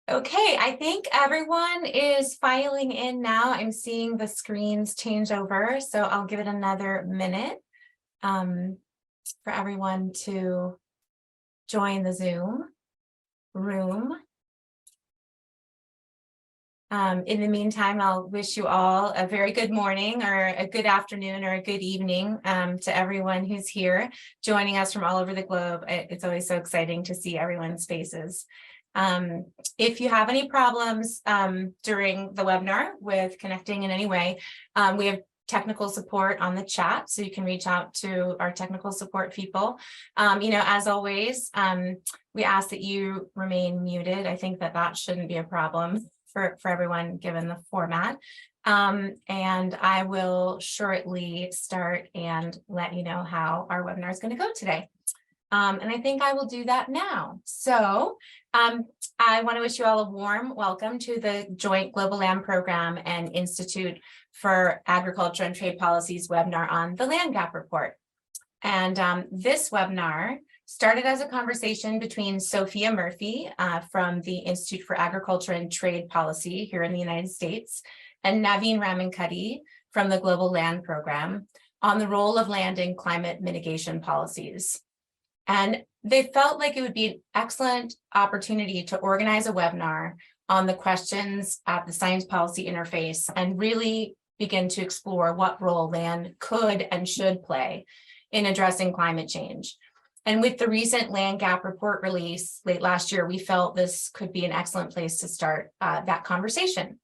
Okay, I think everyone is filing in now. I'm seeing the screens change over, so I'll give it another minute for everyone to join the Zoom room. In the meantime, I'll wish you all a very good morning or a good afternoon or a good evening to everyone who's here joining us from all over the globe. It's always so exciting to see everyone's faces. If you have any problems during the webinar with connecting in any way, we have technical support on the chat, so you can reach out to our technical support people. As always, we ask that you remain muted. I think that shouldn't be a problem for everyone given the format. And I will shortly start and let you know how our webinar is going to go today. And I think I will do that now. So I want to wish you all a warm welcome to the Joint Global Land Program and Institute for Agriculture and Trade Policies webinar on the Land Gap Report. And this webinar started as a conversation between Sophia Murphy from the Institute for Agriculture and Trade Policy here in the United States and Naveen Ramankutty from the Global Land Program on the role of land in climate mitigation policies. And they felt like it would be an excellent opportunity to organize a webinar on the questions at the science policy interface and really begin to explore what role land could and should play in addressing climate change. And with the recent Land Gap Report release late last year, we felt this could be an excellent place to start that conversation.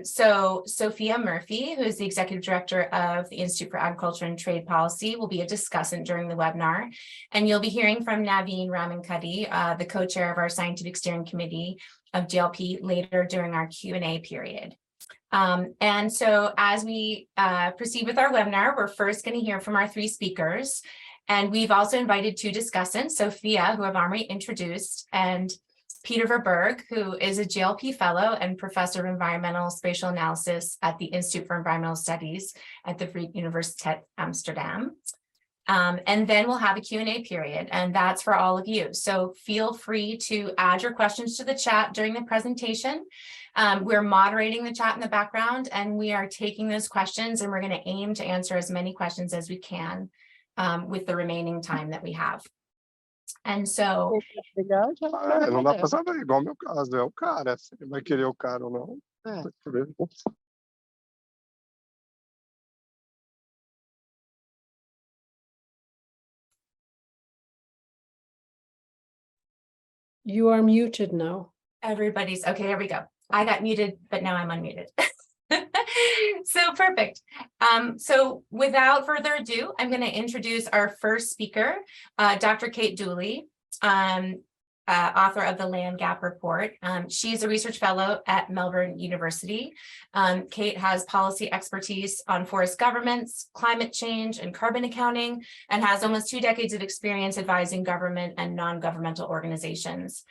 So Sophia Murphy, who is the Executive Director of the Institute for Agriculture and Trade Policy, will be a discussant during the webinar. And you'll be hearing from Naveen Ramankutty, the co-chair of our Scientific Steering Committee of GLP, later during our Q&A period. And so as we proceed with our webinar, we're first going to hear from our three speakers. And we've also invited two discussants, Sophia, who I've already introduced, and Peter Verburg, who is a GLP fellow and professor of environmental spatial analysis at the Institute for Environmental Studies at the Vrije Universiteit Amsterdam. And then we'll have a Q&A period, and that's for all of you. So feel free to add your questions to the chat during the presentation. We're moderating the chat in the background, and we are taking those questions, and we're going to aim to answer as many questions as we can with the remaining time that we have. And so não dá para saber, igual meu caso, é o cara, se ele vai querer o cara ou não. You are muted now. Everybody's okay, here we go. I got muted, but now I'm unmuted. So perfect. So without further ado, I'm going to introduce our first speaker, Dr. Kate Dooley, author of the Land Gap Report. She's a research fellow at Melbourne University. Kate has policy expertise on forest governments, climate change, and carbon accounting, and has almost 2 decades of experience advising government and non-governmental organizations.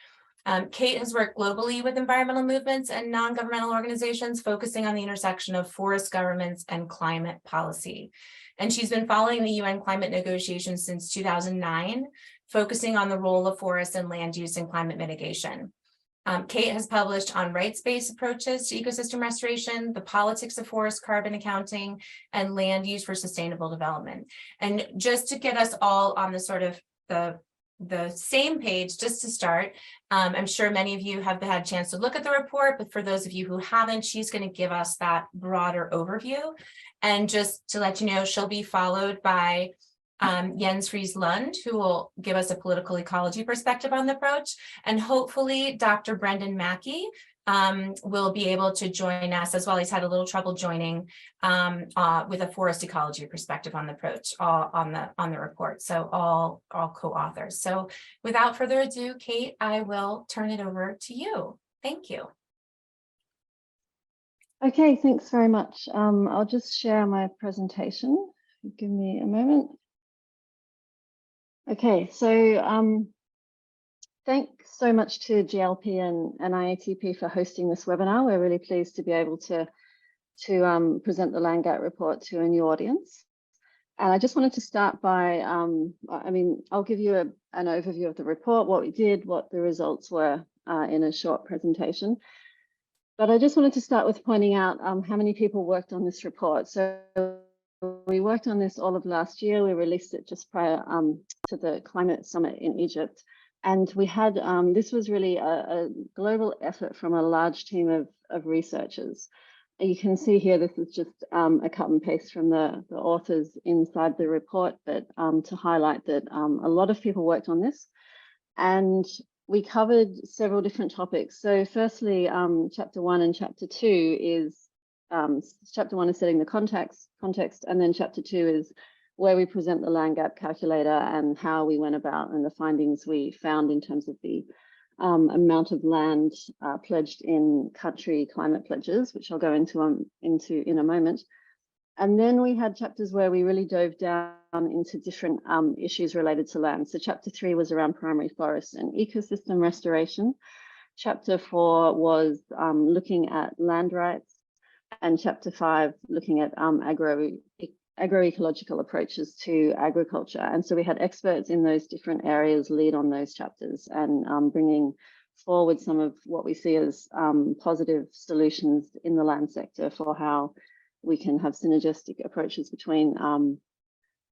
Kate has worked globally with environmental movements and non-governmental organizations, focusing on the intersection of forest governments and climate policy. And she's been following the UN climate negotiations since 2009, focusing on the role of forests and land use in climate mitigation. Kate has published on rights-based approaches to ecosystem restoration, the politics of forest carbon accounting, and land use for sustainable development. And just to get us all on the sort of the same page, just to start, I'm sure many of you have had a chance to look at the report, but for those of you who haven't, she's going to give us that broader overview. And just to let you know, she'll be followed by Jens Friis Lund, who will give us a political ecology perspective on the approach. And hopefully Dr. Brendan Mackey will be able to join us as well. He's had a little trouble joining with a forest ecology perspective on the approach on the report. So all co-authors. So without further ado, Kate, I will turn it over to you. Thank you. Okay, thanks very much. I'll just share my presentation. Give me a moment. Okay, so thanks so much to GLP and IATP for hosting this webinar. We're really pleased to be able to present the Land Gap Report to a new audience. And I just wanted to start by, I'll give you an overview of the report, what we did, what the results were, in a short presentation. But I just wanted to start with pointing out how many people worked on this report. So we worked on this all of last year. We released it just prior to the climate summit in Egypt. And we had, this was really a global effort from a large team of researchers. You can see here, this is just a cut and paste from the authors inside the report, but to highlight that a lot of people worked on this. And we covered several different topics. So firstly, chapter 1 and chapter 2 is, chapter 1 is setting the context, and then chapter 2 is where we present the land gap calculator and how we went about and the findings we found in terms of the amount of land pledged in country climate pledges, which I'll go into in a moment. And then we had chapters where we really dove down into different issues related to land. So chapter 3 was around primary forests and ecosystem restoration. Chapter 4 was looking at land rights, and chapter 5 looking at agroecological approaches to agriculture. And so we had experts in those different areas lead on those chapters and bringing forward some of what we see as positive solutions in the land sector for how we can have synergistic approaches between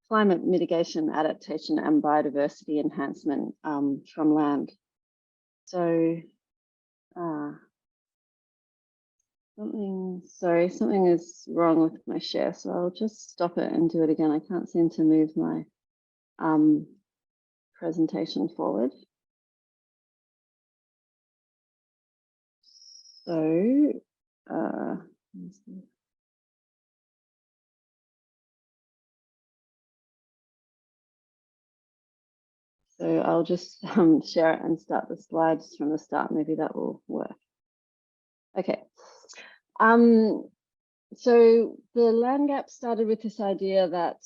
climate mitigation, adaptation, and biodiversity enhancement from land. So something is wrong with my share, so I'll just stop it and do it again. I can't seem to move my presentation forward. So I'll just share it and start the slides from the start. Maybe that will work. Okay. So the land gap started with this idea that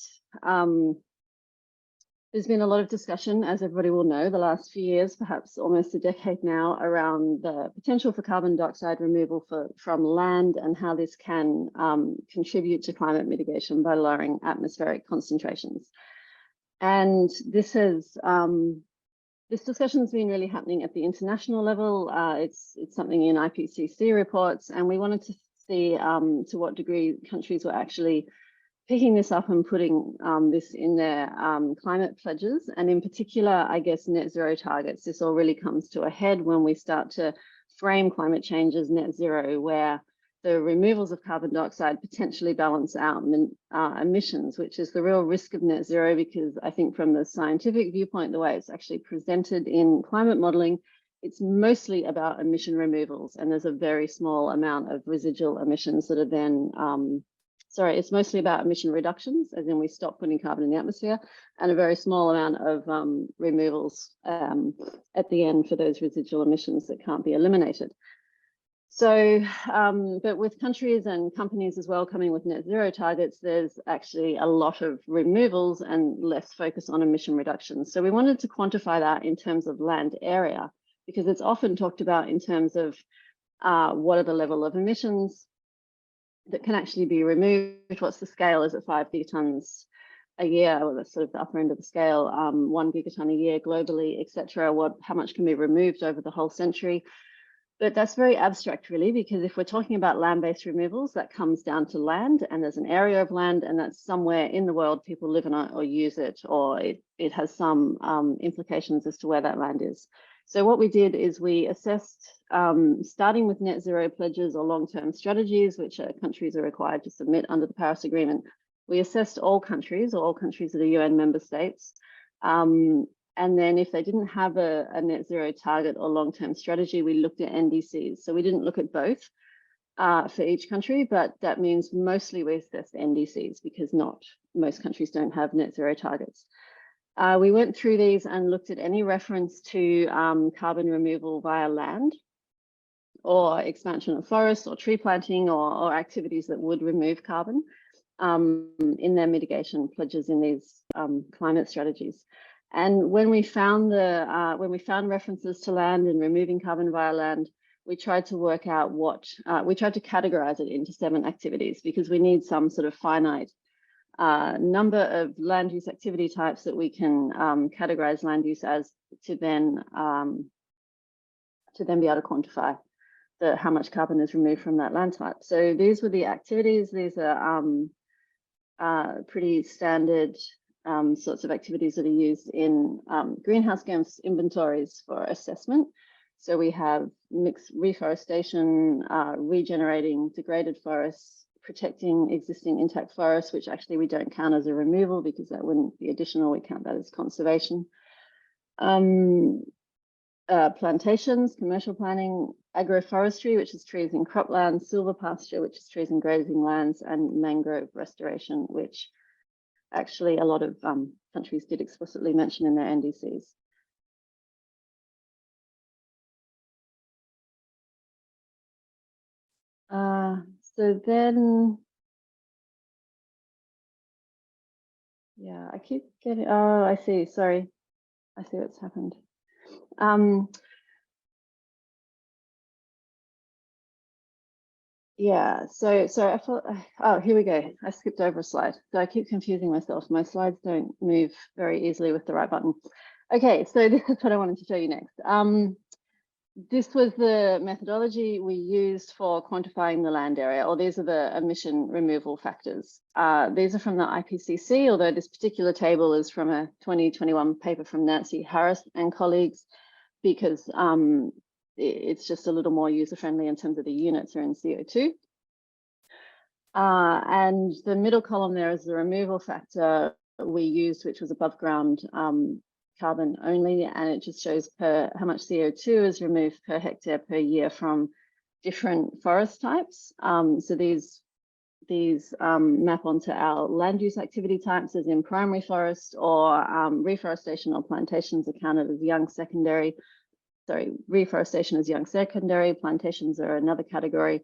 there's been a lot of discussion, as everybody will know, the last few years, perhaps almost a decade now, around the potential for carbon dioxide removal from land and how this can contribute to climate mitigation by lowering atmospheric concentrations. And this has this discussion has been really happening at the international level. It's something in IPCC reports, and we wanted to see to what degree countries were actually picking this up and putting this in their climate pledges, and in particular, I guess, net zero targets. This all really comes to a head when we start to frame climate change as net zero, where the removals of carbon dioxide potentially balance out emissions, which is the real risk of net zero, because I think from the scientific viewpoint, the way it's actually presented in climate modeling, it's mostly about emission removals, and there's a very small amount of residual emissions that are then, it's mostly about emission reductions, as in we stop putting carbon in the atmosphere, and a very small amount of removals at the end for those residual emissions that can't be eliminated. So, but with countries and companies as well coming with net zero targets, there's actually a lot of removals and less focus on emission reductions. So we wanted to quantify that in terms of land area, because it's often talked about in terms of what are the level of emissions that can actually be removed, what's the scale, is it 5 gigatons a year, or that's sort of the upper end of the scale, 1 gigaton a year globally, etc. How much can be removed over the whole century? But that's very abstract, really, because if we're talking about land-based removals, that comes down to land, and there's an area of land, and that's somewhere in the world people live in it or use it, or it has some implications as to where that land is. So what we did is we assessed, starting with net zero pledges or long-term strategies, which countries are required to submit under the Paris Agreement. We assessed all countries that are UN member states. And then if they didn't have a net zero target or long-term strategy, we looked at NDCs. So we didn't look at both for each country, but that means mostly we assessed NDCs, because most countries don't have net zero targets. We went through these and looked at any reference to carbon removal via land, or expansion of forests, or tree planting, or activities that would remove carbon in their mitigation pledges in these climate strategies. And when we found references to land and removing carbon via land, we tried to work out we tried to categorize it into 7 activities, because we need some sort of finite number of land use activity types that we can categorize land use as, to then to then be able to quantify how much carbon is removed from that land type. So these were the activities. These are pretty standard sorts of activities that are used in greenhouse gas inventories for assessment. So we have mixed reforestation, regenerating degraded forests, protecting existing intact forests, which actually we don't count as a removal because that wouldn't be additional. We count that as conservation. Plantations, commercial planning, agroforestry, which is trees in croplands, silver pasture, which is trees in grazing lands, and mangrove restoration, which actually a lot of countries did explicitly mention in their NDCs. So then, yeah, I keep getting, oh, I see, sorry. I see what's happened. Yeah, so I thought, oh, here we go. I skipped over a slide. So I keep confusing myself. My slides don't move very easily with the right button. Okay, so this is what I wanted to show you next. This was the methodology we used for quantifying the land area, or these are the emission removal factors. These are from the IPCC, although this particular table is from a 2021 paper from Nancy Harris and colleagues, because it's just a little more user-friendly in terms of the units are in CO2. And the middle column there is the removal factor we used, which was above ground carbon only, and it just shows how much CO2 is removed per hectare per year from different forest types. So these map onto our land use activity types as in primary forest, or reforestation or plantations are counted as young secondary. Sorry, reforestation is young secondary, plantations are another category.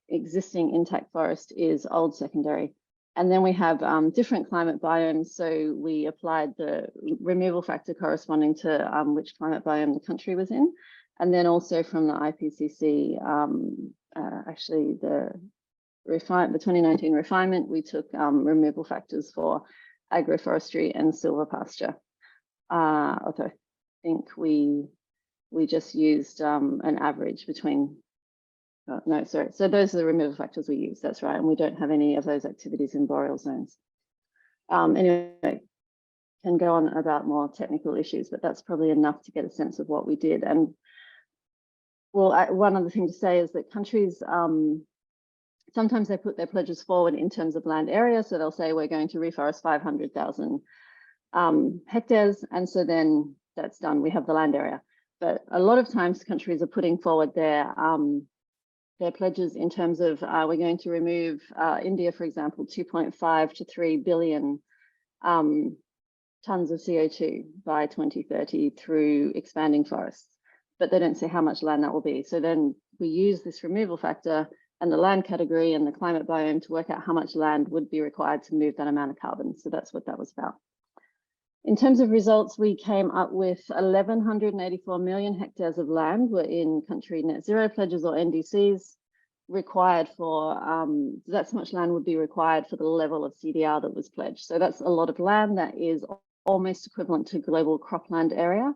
Existing intact forest is old secondary. And then we have different climate biomes. So we applied the removal factor corresponding to which climate biome the country was in. And then also from the IPCC, actually the 2019 refinement, we took removal factors for agroforestry and silver pasture. Although I think we just used an average between, no, sorry. So those are the removal factors we use, that's right. And we don't have any of those activities in boreal zones. Anyway, can go on about more technical issues, but that's probably enough to get a sense of what we did. And well, one other thing to say is that countries, sometimes they put their pledges forward in terms of land area. So they'll say, we're going to reforest 500,000 hectares. And so then that's done, we have the land area. But a lot of times countries are putting forward their pledges in terms of we're going to remove India, for example, 2.5 to 3 billion tons of CO2 by 2030 through expanding forests, but they don't say how much land that will be. So then we use this removal factor and the land category and the climate biome to work out how much land would be required to move that amount of carbon. So that's what that was about. In terms of results, we came up with 1,184 million hectares of land were in country net zero pledges or NDCs required for, that's how much land would be required for the level of CDR that was pledged. So that's a lot of land. That is almost equivalent to global cropland area.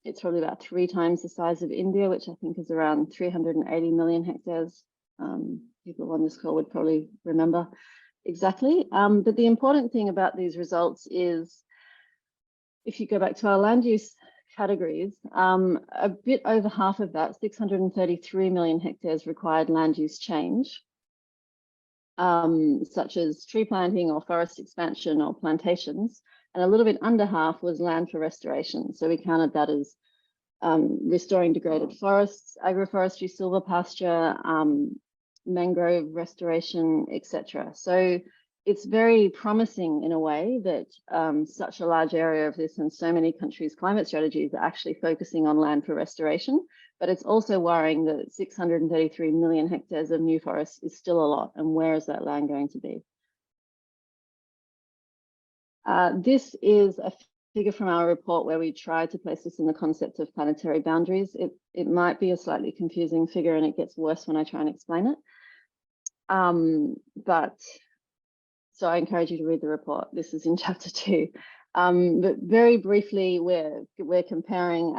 It's probably about 3 times the size of India, which I think is around 380 million hectares. People on this call would probably remember exactly. But the important thing about these results is, if you go back to our land use categories, a bit over half of that, 633 million hectares, required land use change, such as tree planting or forest expansion or plantations, and a little bit under half was land for restoration. So we counted that as restoring degraded forests, agroforestry, silver pasture, mangrove restoration, etc. So it's very promising in a way that such a large area of this and so many countries' climate strategies are actually focusing on land for restoration. But it's also worrying that 633 million hectares of new forests is still a lot. And where is that land going to be? This is a figure from our report where we tried to place this in the concept of planetary boundaries. It might be a slightly confusing figure and it gets worse when I try and explain it. So I encourage you to read the report. This is in chapter 2. But very briefly, we're comparing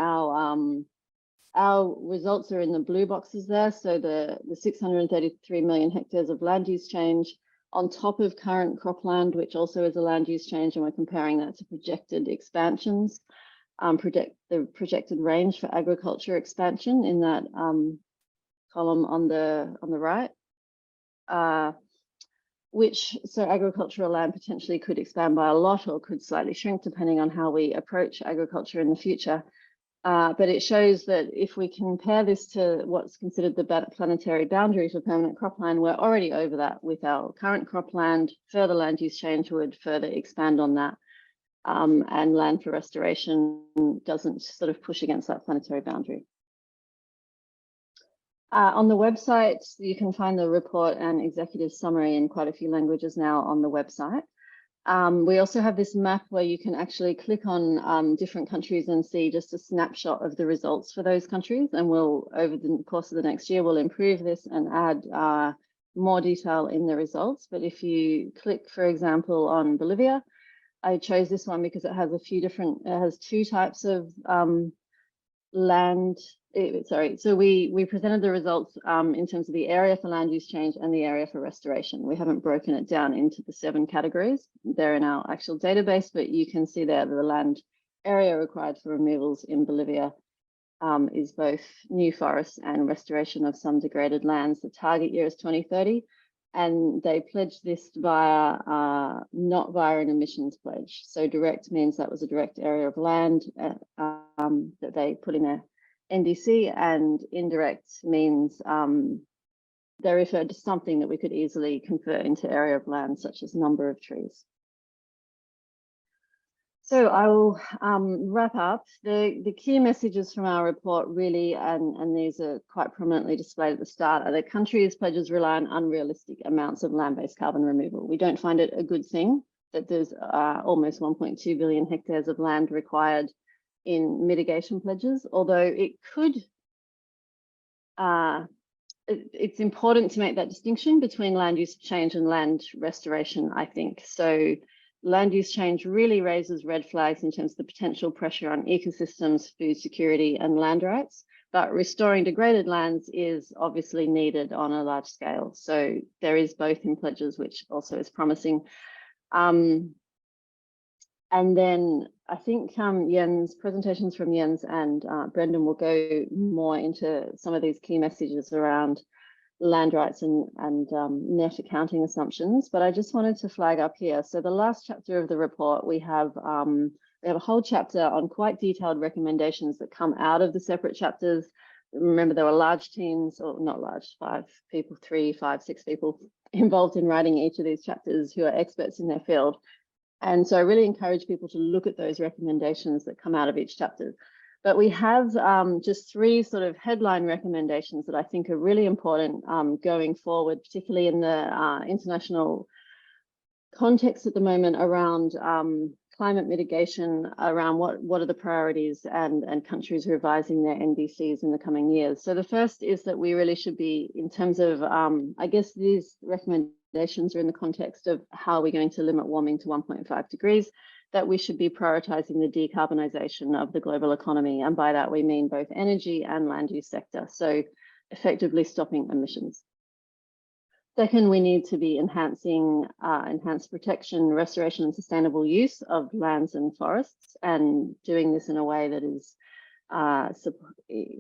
our results are in the blue boxes there. So the 633 million hectares of land use change on top of current cropland, which also is a land use change, and we're comparing that to projected expansions, the projected range for agriculture expansion in that column on the right. So agricultural land potentially could expand by a lot or could slightly shrink depending on how we approach agriculture in the future. But it shows that if we compare this to what's considered the planetary boundary for permanent cropland, we're already over that with our current cropland. Further land use change would further expand on that. And land for restoration doesn't sort of push against that planetary boundary. On the website, you can find the report and executive summary in quite a few languages now on the website. We also have this map where you can actually click on different countries and see just a snapshot of the results for those countries. And we'll, over the course of the next year, we'll improve this and add more detail in the results. But if you click, for example, on Bolivia, I chose this one because it has a few different, it has two types of land. So we presented the results in terms of the area for land use change and the area for restoration. We haven't broken it down into the 7 categories. They're in our actual database, but you can see there that the land area required for removals in Bolivia is both new forests and restoration of some degraded lands. The target year is 2030, and they pledged this via not via an emissions pledge. So direct means that was a direct area of land that they put in their NDC, and indirect means they referred to something that we could easily convert into area of land, such as number of trees. So I will wrap up. The key messages from our report really, and these are quite prominently displayed at the start, are that countries' pledges rely on unrealistic amounts of land-based carbon removal. We don't find it a good thing that there's almost 1.2 billion hectares of land required in mitigation pledges, although it could, it's important to make that distinction between land use change and land restoration, I think. So land use change really raises red flags in terms of the potential pressure on ecosystems, food security, and land rights, but restoring degraded lands is obviously needed on a large scale. So there is both in pledges, which also is promising. And then I think presentations from Jens and Brendan will go more into some of these key messages around land rights and net accounting assumptions. But I just wanted to flag up here. So the last chapter of the report, we have a whole chapter on quite detailed recommendations that come out of the separate chapters. Remember, there were large teams, or not large, 5 people, 3, 5, 6 people involved in writing each of these chapters who are experts in their field. And so I really encourage people to look at those recommendations that come out of each chapter. But we have just 3 sort of headline recommendations that I think are really important going forward, particularly in the international context at the moment around climate mitigation, around what are the priorities and countries revising their NDCs in the coming years. So the first is that we really should be, in terms of, I guess these recommendations are in the context of how we're going to limit warming to 1.5 degrees, that we should be prioritizing the decarbonisation of the global economy. And by that, we mean both energy and land use sector. So effectively stopping emissions. Second, we need to be enhancing enhanced protection, restoration and sustainable use of lands and forests, and doing this in a way that is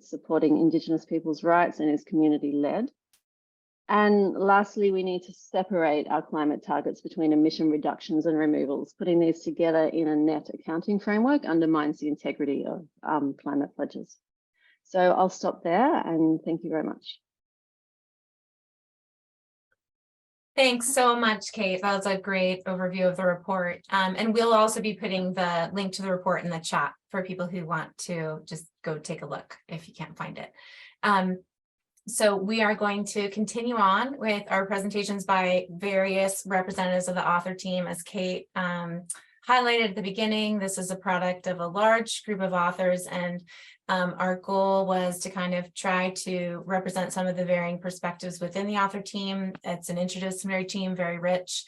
supporting Indigenous people's rights and is community-led. And lastly, we need to separate our climate targets between emission reductions and removals. Putting these together in a net accounting framework undermines the integrity of climate pledges. So I'll stop there and thank you very much. Thanks so much, Kate. That was a great overview of the report. And we'll also be putting the link to the report in the chat for people who want to just go take a look if you can't find it. So we are going to continue on with our presentations by various representatives of the author team. As Kate highlighted at the beginning, this is a product of a large group of authors, and Our goal was to kind of try to represent some of the varying perspectives within the author team. It's an interdisciplinary team, very rich.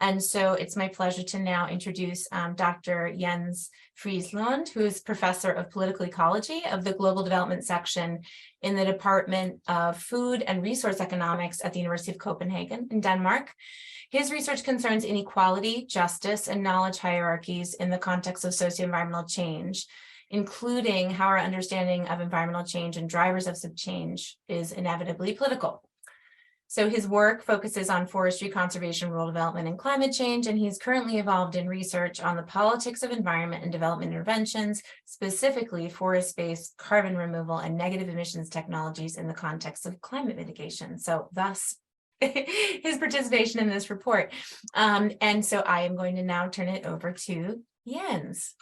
And so it's my pleasure to now introduce Dr. Jens Frieslund, who is professor of political ecology of the global development section in the Department of Food and Resource Economics at the University of Copenhagen in Denmark. His research concerns inequality, justice, and knowledge hierarchies in the context of socio-environmental change, including how our understanding of environmental change and drivers of such change is inevitably political. So his work focuses on forestry conservation, rural development, and climate change, and he's currently involved in research on the politics of environment and development interventions, specifically forest-based carbon removal and negative emissions technologies in the context of climate mitigation. So thus, his participation in this report. And so I am going to now turn it over to Jens.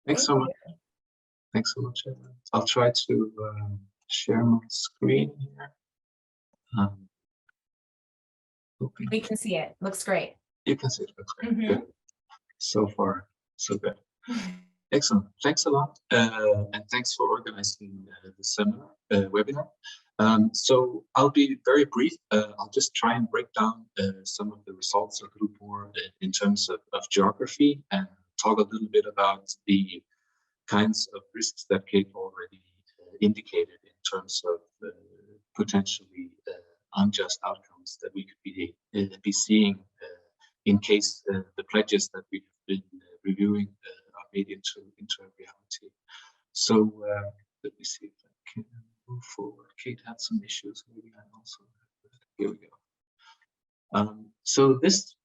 Thanks so much. Thanks so much. I'll try to share my screen here. We can see it. Looks great. You can see it. Looks great. Good. So far, so good. Excellent. Thanks a lot. And thanks for organizing the seminar, webinar. So I'll be very brief. I'll just try and break down some of the results a little more in terms of geography, and talk a little bit about the kinds of risks that Kate already indicated in terms of potentially unjust outcomes that we could be seeing in case the pledges that we have been reviewing are made into a reality. So let me see if I can move forward. Kate had some issues. Maybe I also. Here we go. So this.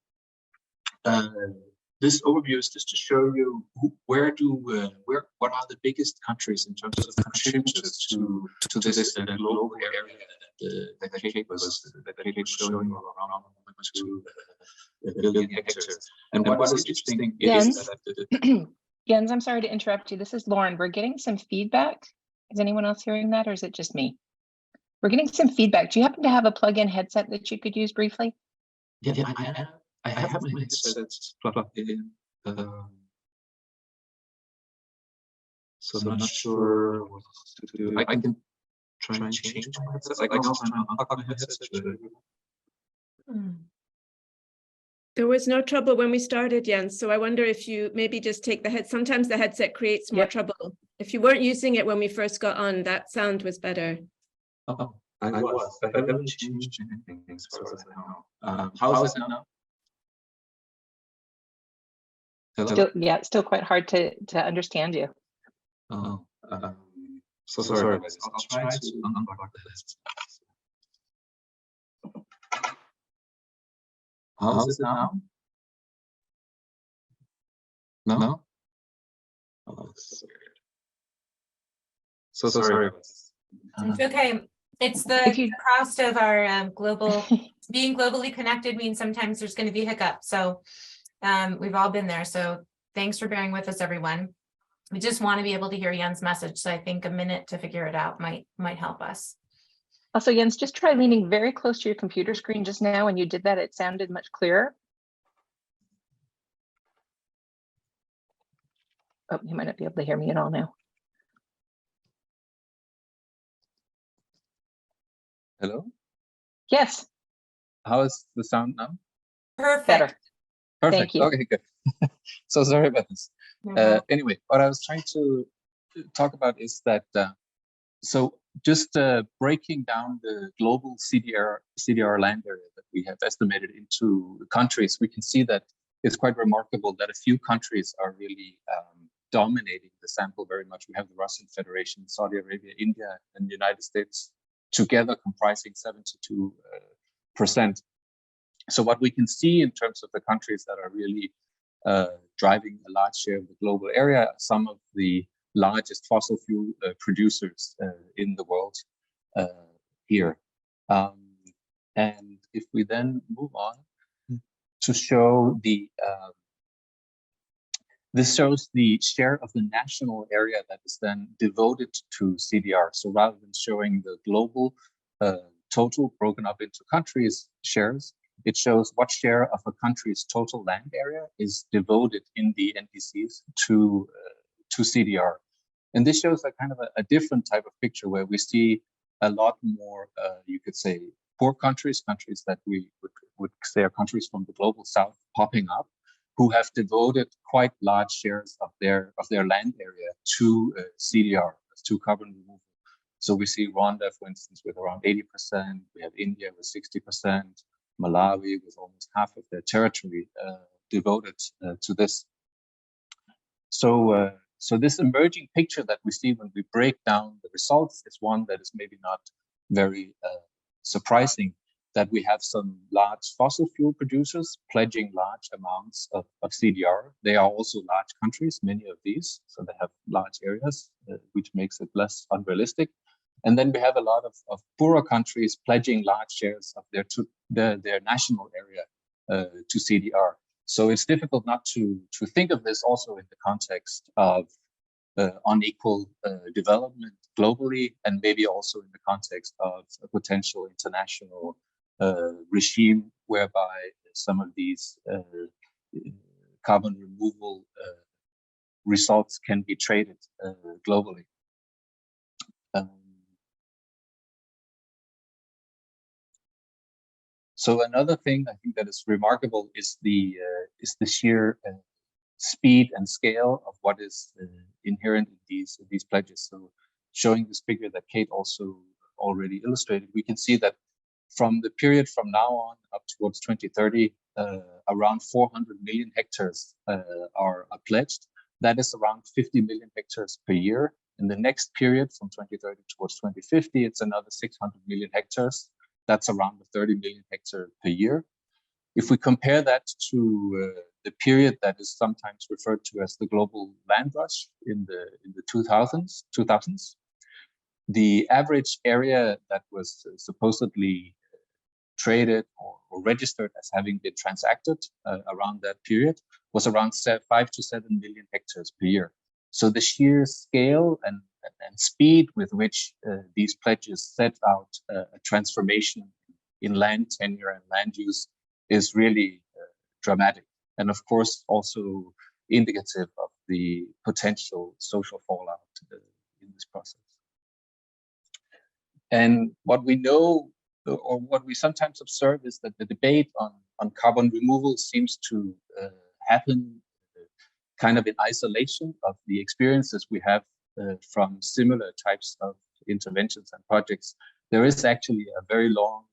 This overview is just to show you what are the biggest countries in terms of contributors to this global area that Kate was showing around 2 billion hectares. And what is interesting is that Jens, I'm sorry to interrupt you. This is Lauren. We're getting some feedback. Is anyone else hearing that, or is it just me? We're getting some feedback. Do you happen to have a plug-in headset that you could use briefly? Yeah, I have my headsets plugged in, so I'm not sure what to do. I can try and change my headsets. I can also unplug my headsets. There was no trouble when we started, Jens. So I wonder if you maybe just take the head. Sometimes the headset creates more trouble. If you weren't using it when we first got on, that sound was better. Oh, I was. I haven't changed anything as far as I know. How's it now? Still, still quite hard to understand you. Oh, so sorry. I'll try to unplug this. How's it now? No? Oh, so sorry. It's okay. It's the cost of our being globally connected means sometimes there's going to be hiccups. So we've all been there. So thanks for bearing with us, everyone. We just want to be able to hear Jens' message. So I think a minute to figure it out might help us. Also, Jens, just try leaning very close to your computer screen just now. When you did that, it sounded much clearer. Oh, you might not be able to hear me at all now. Hello? Yes. How is the sound now? Perfect. Better. Perfect. Thank you. Okay, good. So sorry about this. Anyway, what I was trying to talk about is that, so just breaking down the global CDR land area that we have estimated into countries, we can see that it's quite remarkable that a few countries are really dominating the sample very much. We have the Russian Federation, Saudi Arabia, India, and the United States together comprising 72%. So what we can see in terms of the countries that are really driving a large share of the global area are some of the largest fossil fuel producers in the world here. And if we then move on to show the, this shows the share of the national area that is then devoted to CDR. So rather than showing the global total broken up into countries shares, it shows what share of a country's total land area is devoted in the NDCs to to CDR. And this shows a kind of a different type of picture where we see a lot more, you could say, poor countries, countries that we would say are countries from the global south popping up, who have devoted quite large shares of their land area to CDR, to carbon removal. So we see Rwanda, for instance, with around 80%. We have India with 60%, Malawi with almost half of their territory devoted to this. So this emerging picture that we see when we break down the results is one that is maybe not very surprising, that we have some large fossil fuel producers pledging large amounts of CDR. They are also large countries, many of these, so they have large areas, which makes it less unrealistic. And then we have a lot of poorer countries pledging large shares of their national area to CDR. So it's difficult not to think of this also in the context of unequal development globally, and maybe also in the context of a potential international regime whereby some of these carbon removal results can be traded globally. So another thing I think that is remarkable is the sheer speed and scale of what is inherent in these pledges. So showing this figure that Kate also already illustrated, we can see that from the period from now on up towards 2030, around 400 million hectares are pledged. That is around 50 million hectares per year. In the next period from 2030 towards 2050, it's another 600 million hectares. That's around 30 million hectares per year. If we compare that to the period that is sometimes referred to as the global land rush in the 2000s, the average area that was supposedly traded or registered as having been transacted around that period was around 5 to 7 million hectares per year. So the sheer scale and speed with which these pledges set out a transformation in land tenure and land use is really dramatic, and of course also indicative of the potential social fallout in this process. And what we know, or what we sometimes observe, is that the debate on carbon removal seems to happen kind of in isolation of the experiences we have from similar types of interventions and projects. There is actually a very long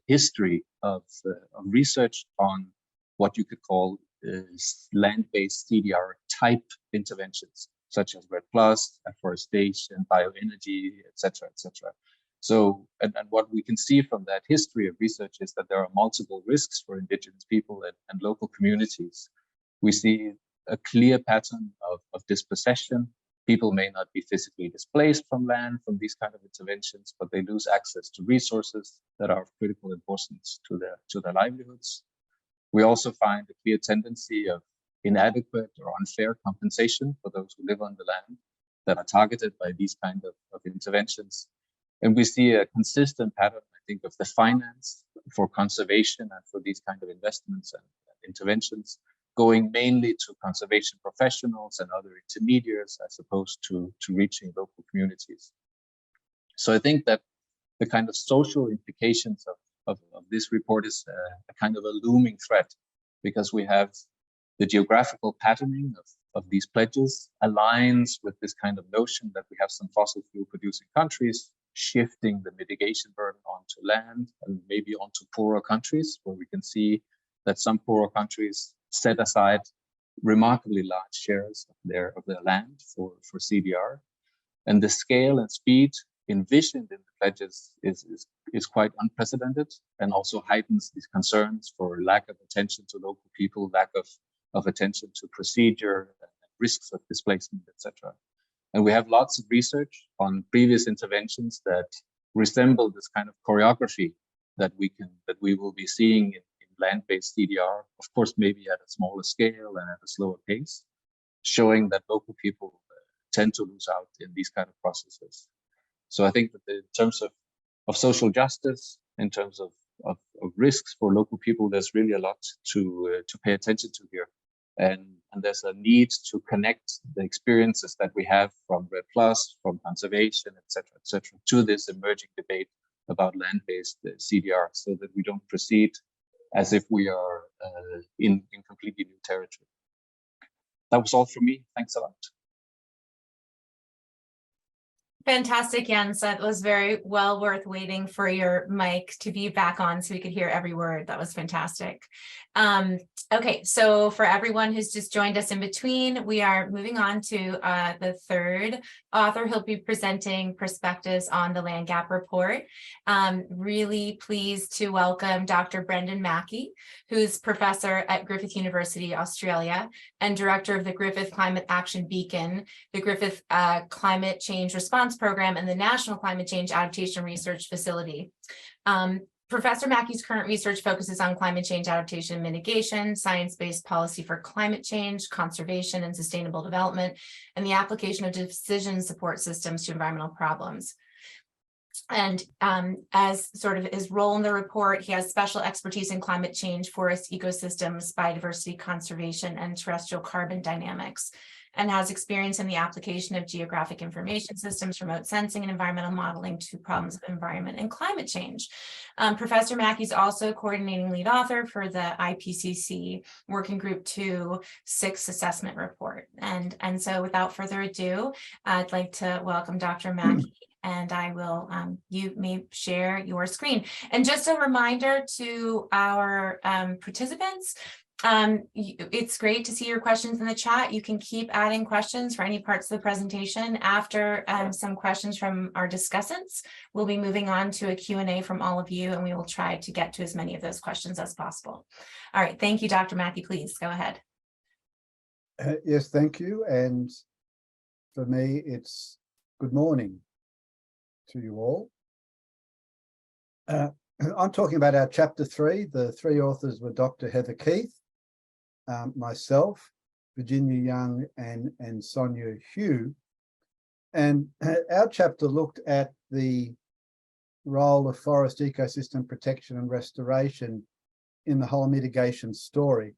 history of research on what you could call land-based CDR type interventions, such as REDD+, afforestation, bioenergy, etc., etc. So, and what we can see from that history of research is that there are multiple risks for indigenous people and local communities. We see a clear pattern of dispossession. People may not be physically displaced from land from these kind of interventions, but they lose access to resources that are of critical importance to their livelihoods. We also find a clear tendency of inadequate or unfair compensation for those who live on the land that are targeted by these kind of interventions. And we see a consistent pattern, I think, of the finance for conservation and for these kind of investments and interventions going mainly to conservation professionals and other intermediaries as opposed to reaching local communities. So I think that the kind of social implications of this report is a kind of a looming threat, because we have the geographical patterning of these pledges aligns with this kind of notion that we have some fossil fuel producing countries shifting the mitigation burden onto land and maybe onto poorer countries, where we can see that some poorer countries set aside remarkably large shares of their land for CDR. And the scale and speed envisioned in the pledges is quite unprecedented, and also heightens these concerns for lack of attention to local people, lack of attention to procedure, risks of displacement, etc. And we have lots of research on previous interventions that resemble this kind of choreography that we will be seeing in land-based CDR, of course, maybe at a smaller scale and at a slower pace, showing that local people tend to lose out in these kind of processes. So I think that in terms of social justice, in terms of risks for local people, there's really a lot to pay attention to here. And and there's a need to connect the experiences that we have from REDD+, from conservation, et cetera, to this emerging debate about land-based CDR, so that we don't proceed as if we are in completely new territory. That was all from me. Thanks a lot. Fantastic, Jens. That was very well worth waiting for your mic to be back on so we could hear every word. That was fantastic. Okay, so for everyone who's just joined us in between, we are moving on to the third author. He'll be presenting perspectives on the land gap report. Really pleased to welcome Dr. Brendan Mackey, who's professor at Griffith University, Australia, and director of the Griffith Climate Action Beacon, the Griffith Climate Change Response Program, and the National Climate Change Adaptation Research Facility. Professor Mackey's current research focuses on climate change adaptation and mitigation, science-based policy for climate change, conservation and sustainable development, and the application of decision support systems to environmental problems. And as sort of his role in the report, he has special expertise in climate change, forest ecosystems, biodiversity conservation, and terrestrial carbon dynamics, and has experience in the application of geographic information systems, remote sensing, and environmental modeling to problems of environment and climate change. Professor Mackey is also coordinating lead author for the IPCC Working Group 2 6 assessment report. And so without further ado, I'd like to welcome Dr. Mackey. And I will, you may share your screen. And just a reminder to our participants, it's great to see your questions in the chat. You can keep adding questions for any parts of the presentation. After some questions from our discussants, we'll be moving on to a Q&A from all of you, and we will try to get to as many of those questions as possible. All right, thank you, Dr. Mackey. Please go ahead. Yes, thank you. And for me, it's good morning to you all. I'm talking about our chapter 3. The 3 authors were Dr. Heather Keith, myself, Virginia Young, and Sonia Hugh. And our chapter looked at the role of forest ecosystem protection and restoration in the whole mitigation story.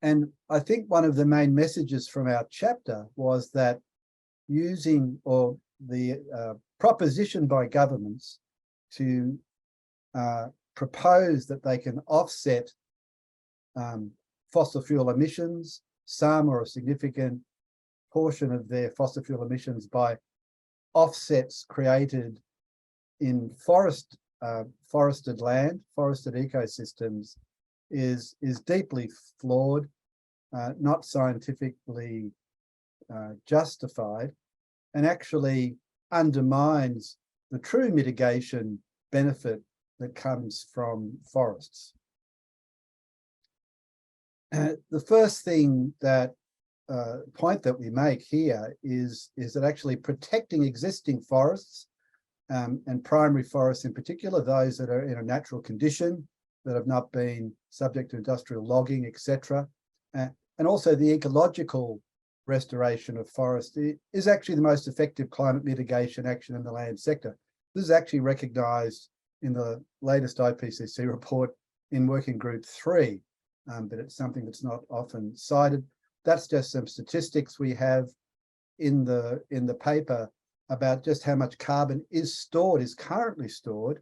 And I think one of the main messages from our chapter was that using, or the proposition by governments to propose that they can offset fossil fuel emissions, some or a significant portion of their fossil fuel emissions, by offsets created in forested land, forested ecosystems, is deeply flawed, not scientifically justified, and actually undermines the true mitigation benefit that comes from forests. The first thing that point that we make here is that actually protecting existing forests, and primary forests in particular, those that are in a natural condition, that have not been subject to industrial logging, etc., and also the ecological restoration of forest, is actually the most effective climate mitigation action in the land sector. This is actually recognised in the latest IPCC report in Working Group 3, but it's something that's not often cited. That's just some statistics we have in the paper about just how much carbon is currently stored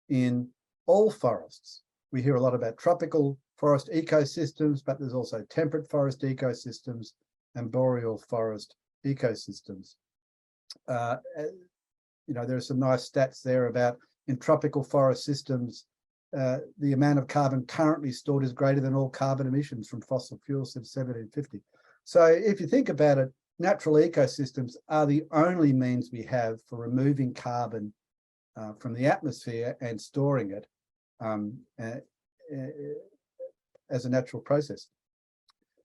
in all forests. We hear a lot about tropical forest ecosystems, but there's also temperate forest ecosystems and boreal forest ecosystems. You know, there are some nice stats there about, in tropical forest systems, the amount of carbon currently stored is greater than all carbon emissions from fossil fuels since 1750. So if you think about it, natural ecosystems are the only means we have for removing carbon from the atmosphere and storing it as a natural process.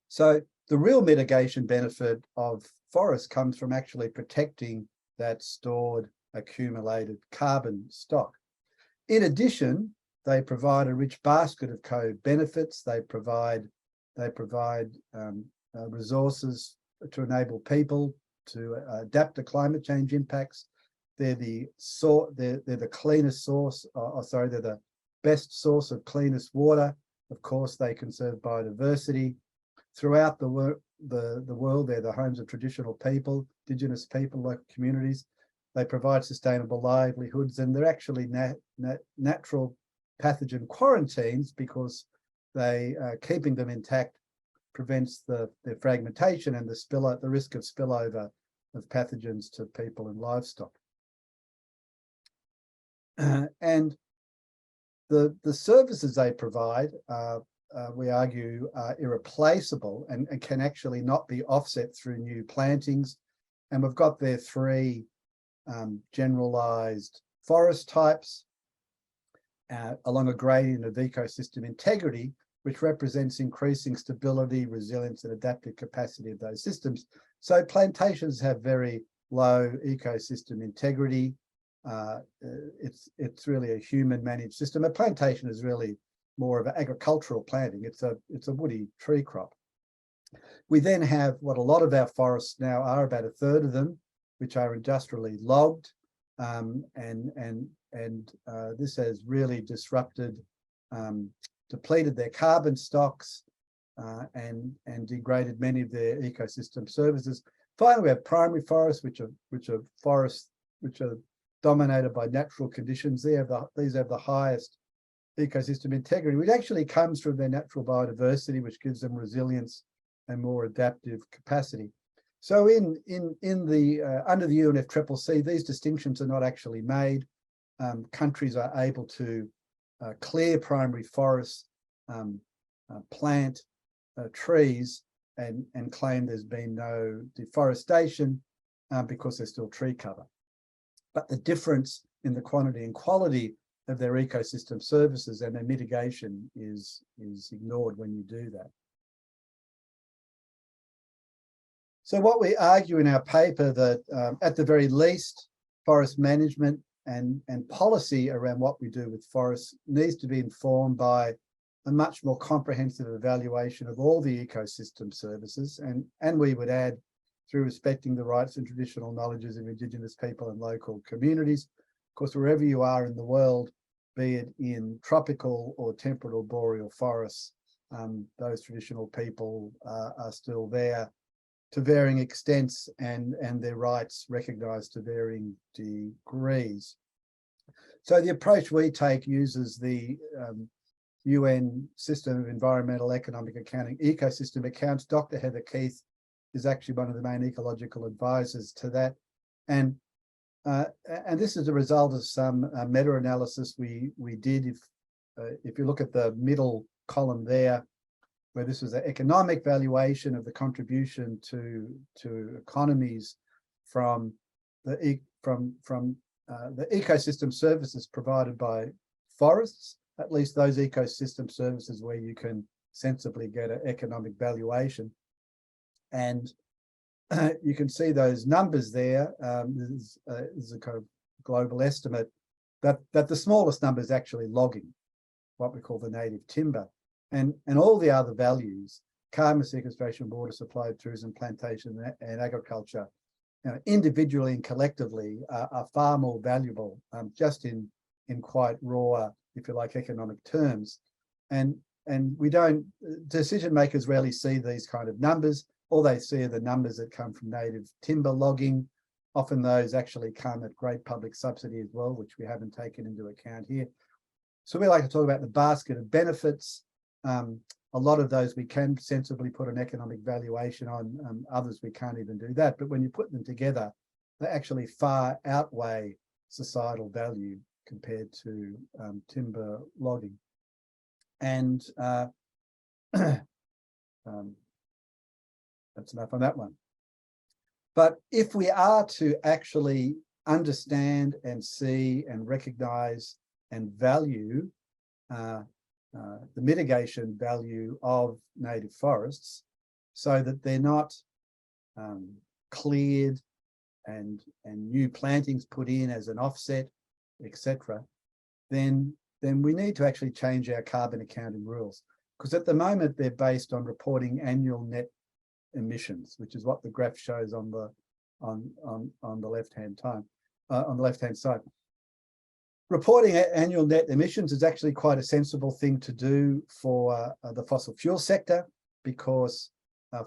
So the real mitigation benefit of forests comes from actually protecting that stored, accumulated carbon stock. In addition, they provide a rich basket of co-benefits. They provide resources to enable people to adapt to climate change impacts. They're the cleanest source, they're the best source of cleanest water. Of course, they conserve biodiversity. throughout the world. They're the homes of traditional people, indigenous people, local communities. They provide sustainable livelihoods, and they're actually natural pathogen quarantines because they keeping them intact prevents their fragmentation and the risk of spillover of pathogens to people and livestock. And the services they provide, we argue, are irreplaceable and can actually not be offset through new plantings. And we've got there 3 generalised forest types along a gradient of ecosystem integrity, which represents increasing stability, resilience, and adaptive capacity of those systems. So plantations have very low ecosystem integrity. It's really a human managed system. A plantation is really more of an agricultural planting. It's a woody tree crop. We then have what a lot of our forests now are, about a third of them, which are industrially logged, and this has really disrupted, depleted their carbon stocks, and degraded many of their ecosystem services. Finally, we have primary forests, which are forests which are dominated by natural conditions. These have the highest ecosystem integrity, which actually comes from their natural biodiversity, which gives them resilience and more adaptive capacity. So in the under the UNFCCC, these distinctions are not actually made. Countries are able to clear primary forests, plant trees, and claim there's been no deforestation because there's still tree cover. But the difference in the quantity and quality of their ecosystem services and their mitigation is ignored when you do that. So what we argue in our paper that at the very least, forest management and policy around what we do with forests needs to be informed by a much more comprehensive evaluation of all the ecosystem services, and we would add, through respecting the rights and traditional knowledges of Indigenous people and local communities. Of course, wherever you are in the world, be it in tropical or temperate or boreal forests, those traditional people are still there to varying extents, and their rights recognised to varying degrees. So the approach we take uses the UN System of Environmental Economic Accounting Ecosystem Accounts. Dr. Heather Keith is actually one of the main ecological advisors to that. And this is a result of some meta-analysis we did. If you look at the middle column there, where this was an economic valuation of the contribution to economies from the ecosystem services provided by forests, at least those ecosystem services where you can sensibly get an economic valuation. And you can see those numbers there. This is a kind of global estimate that the smallest number is actually logging, what we call the native timber. And all the other values, carbon sequestration, water supply, tourism, plantation, and agriculture, individually and collectively are far more valuable, just in quite raw, if you like, economic terms. And we don't, decision makers rarely see these kind of numbers. All they see are the numbers that come from native timber logging. Often those actually come at great public subsidy as well, which we haven't taken into account here. So we like to talk about the basket of benefits. A lot of those we can sensibly put an economic valuation on, others we can't even do that. But when you put them together, they actually far outweigh societal value compared to timber logging. And that's enough on that one. But if we are to actually understand and see and recognise and value the mitigation value of native forests, so that they're not cleared and new plantings put in as an offset, etc., then we need to actually change our carbon accounting rules, because at the moment they're based on reporting annual net emissions, which is what the graph shows on the left-hand side. Reporting annual net emissions is actually quite a sensible thing to do for the fossil fuel sector, because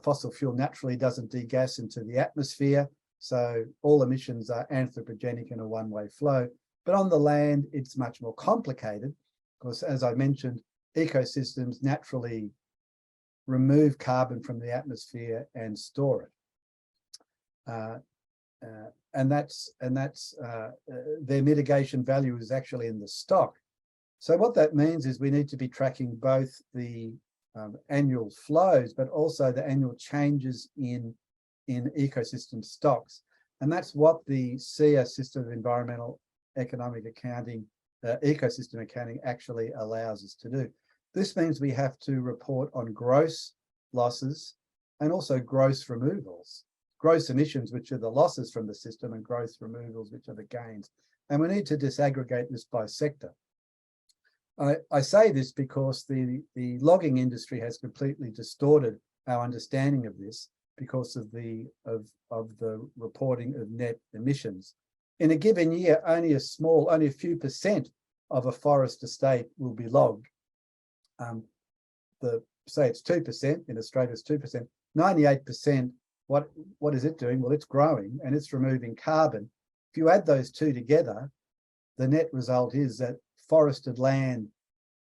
fossil fuel naturally doesn't degas into the atmosphere, so all emissions are anthropogenic in a one-way flow. But on the land, it's much more complicated because, as I mentioned, ecosystems naturally remove carbon from the atmosphere and store it. And that's their mitigation value is actually in the stock. So what that means is we need to be tracking both the annual flows, but also the annual changes in ecosystem stocks. And that's what the SEA system of environmental economic accounting, ecosystem accounting actually allows us to do. This means we have to report on gross losses and also gross removals. Gross emissions, which are the losses from the system, and gross removals, which are the gains. And we need to disaggregate this by sector. I say this because the logging industry has completely distorted our understanding of this because of the reporting of net emissions. In a given year, only a few percent of a forest estate will be logged. Say it's 2%, in Australia it's 2%, 98%, what is it doing? Well, it's growing and it's removing carbon. If you add those two together, the net result is that forested land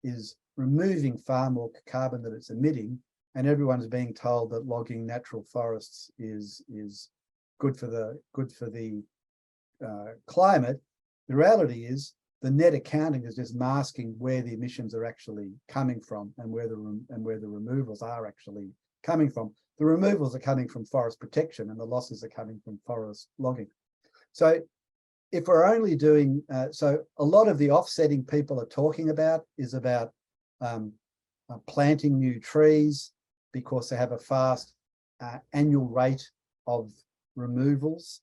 is removing far more carbon than it's emitting, and everyone's being told that logging natural forests is good for the climate. The reality is the net accounting is just masking where the emissions are actually coming from and where the removals are actually coming from. The removals are coming from forest protection and the losses are coming from forest logging. So if we're only doing, so a lot of the offsetting people are talking about is about planting new trees because they have a fast annual rate of removals,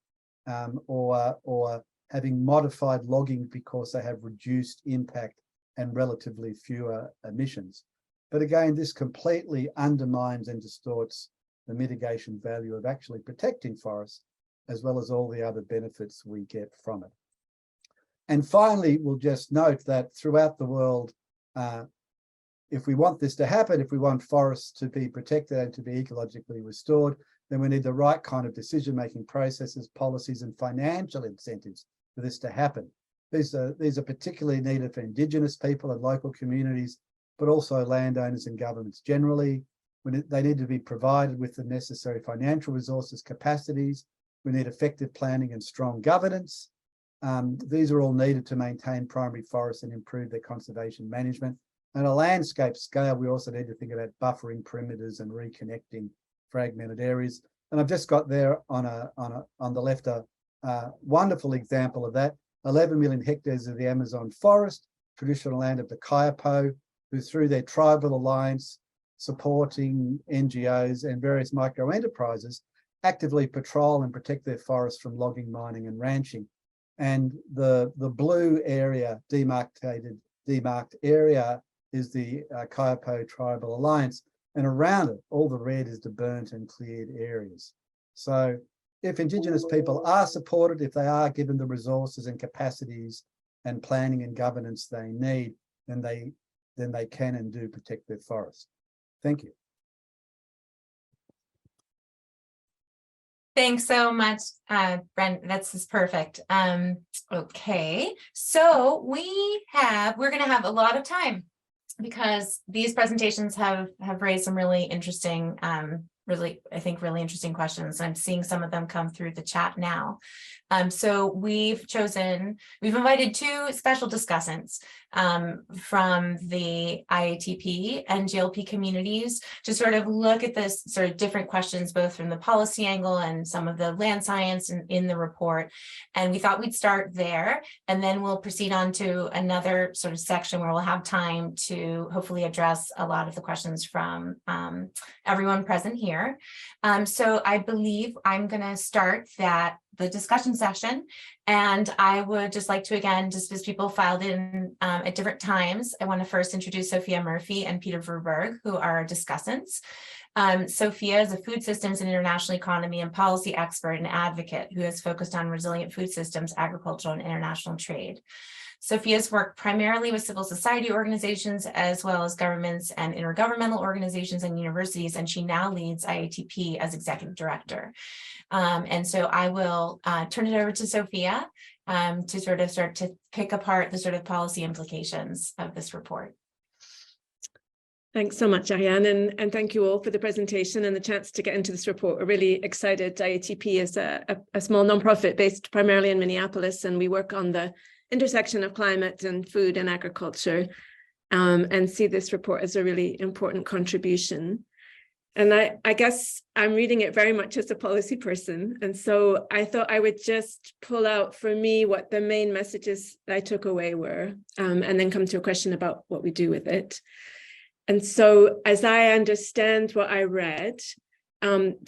or having modified logging because they have reduced impact and relatively fewer emissions. But again, this completely undermines and distorts the mitigation value of actually protecting forests, as well as all the other benefits we get from it. And finally, we'll just note that throughout the world, if we want this to happen, if we want forests to be protected and to be ecologically restored, then we need the right kind of decision-making processes, policies, and financial incentives for this to happen. These are particularly needed for Indigenous people and local communities, but also landowners and governments generally. They need to be provided with the necessary financial resources, capacities. We need effective planning and strong governance. These are all needed to maintain primary forests and improve their conservation management. And at a landscape scale, we also need to think about buffering perimeters and reconnecting fragmented areas. And I've just got there on the left a wonderful example of that. 11 million hectares of the Amazon forest, traditional land of the Kayapo, who through their tribal alliance, supporting NGOs and various micro enterprises, actively patrol and protect their forests from logging, mining and ranching. And the blue area, demarked area, is the Kayapo Tribal Alliance. And around it, all the red is the burnt and cleared areas. So if Indigenous people are supported, if they are given the resources and capacities and planning and governance they need, then they can and do protect their forests. Thank you. Thanks so much, Brent. That's perfect. Okay, so we're going to have a lot of time because these presentations have raised some really interesting, really interesting questions. I'm seeing some of them come through the chat now. So we've invited two special discussants from the IATP and GLP communities to sort of look at this sort of different questions, both from the policy angle and some of the land science in the report. And we thought we'd start there, and then we'll proceed on to another sort of section where we'll have time to hopefully address a lot of the questions from everyone present here. So I believe I'm going to start the discussion session. And I would just like to, again, just as people filed in at different times, I want to first introduce Sophia Murphy and Peter Verberg, who are our discussants. Sophia is a food systems and international economy and policy expert and advocate who has focused on resilient food systems, agricultural, and international trade. Sophia's worked primarily with civil society organizations as well as governments and intergovernmental organizations and universities, and she now leads IATP as executive director. And so I will turn it over to Sophia to sort of start to pick apart the sort of policy implications of this report. Thanks so much, Ariane, and thank you all for the presentation and the chance to get into this report. We're really excited. IATP is a small nonprofit based primarily in Minneapolis, and we work on the intersection of climate and food and agriculture, and see this report as a really important contribution. And I guess I'm reading it very much as a policy person. And so I thought I would just pull out for me what the main messages I took away were, and then come to a question about what we do with it. And so as I understand what I read,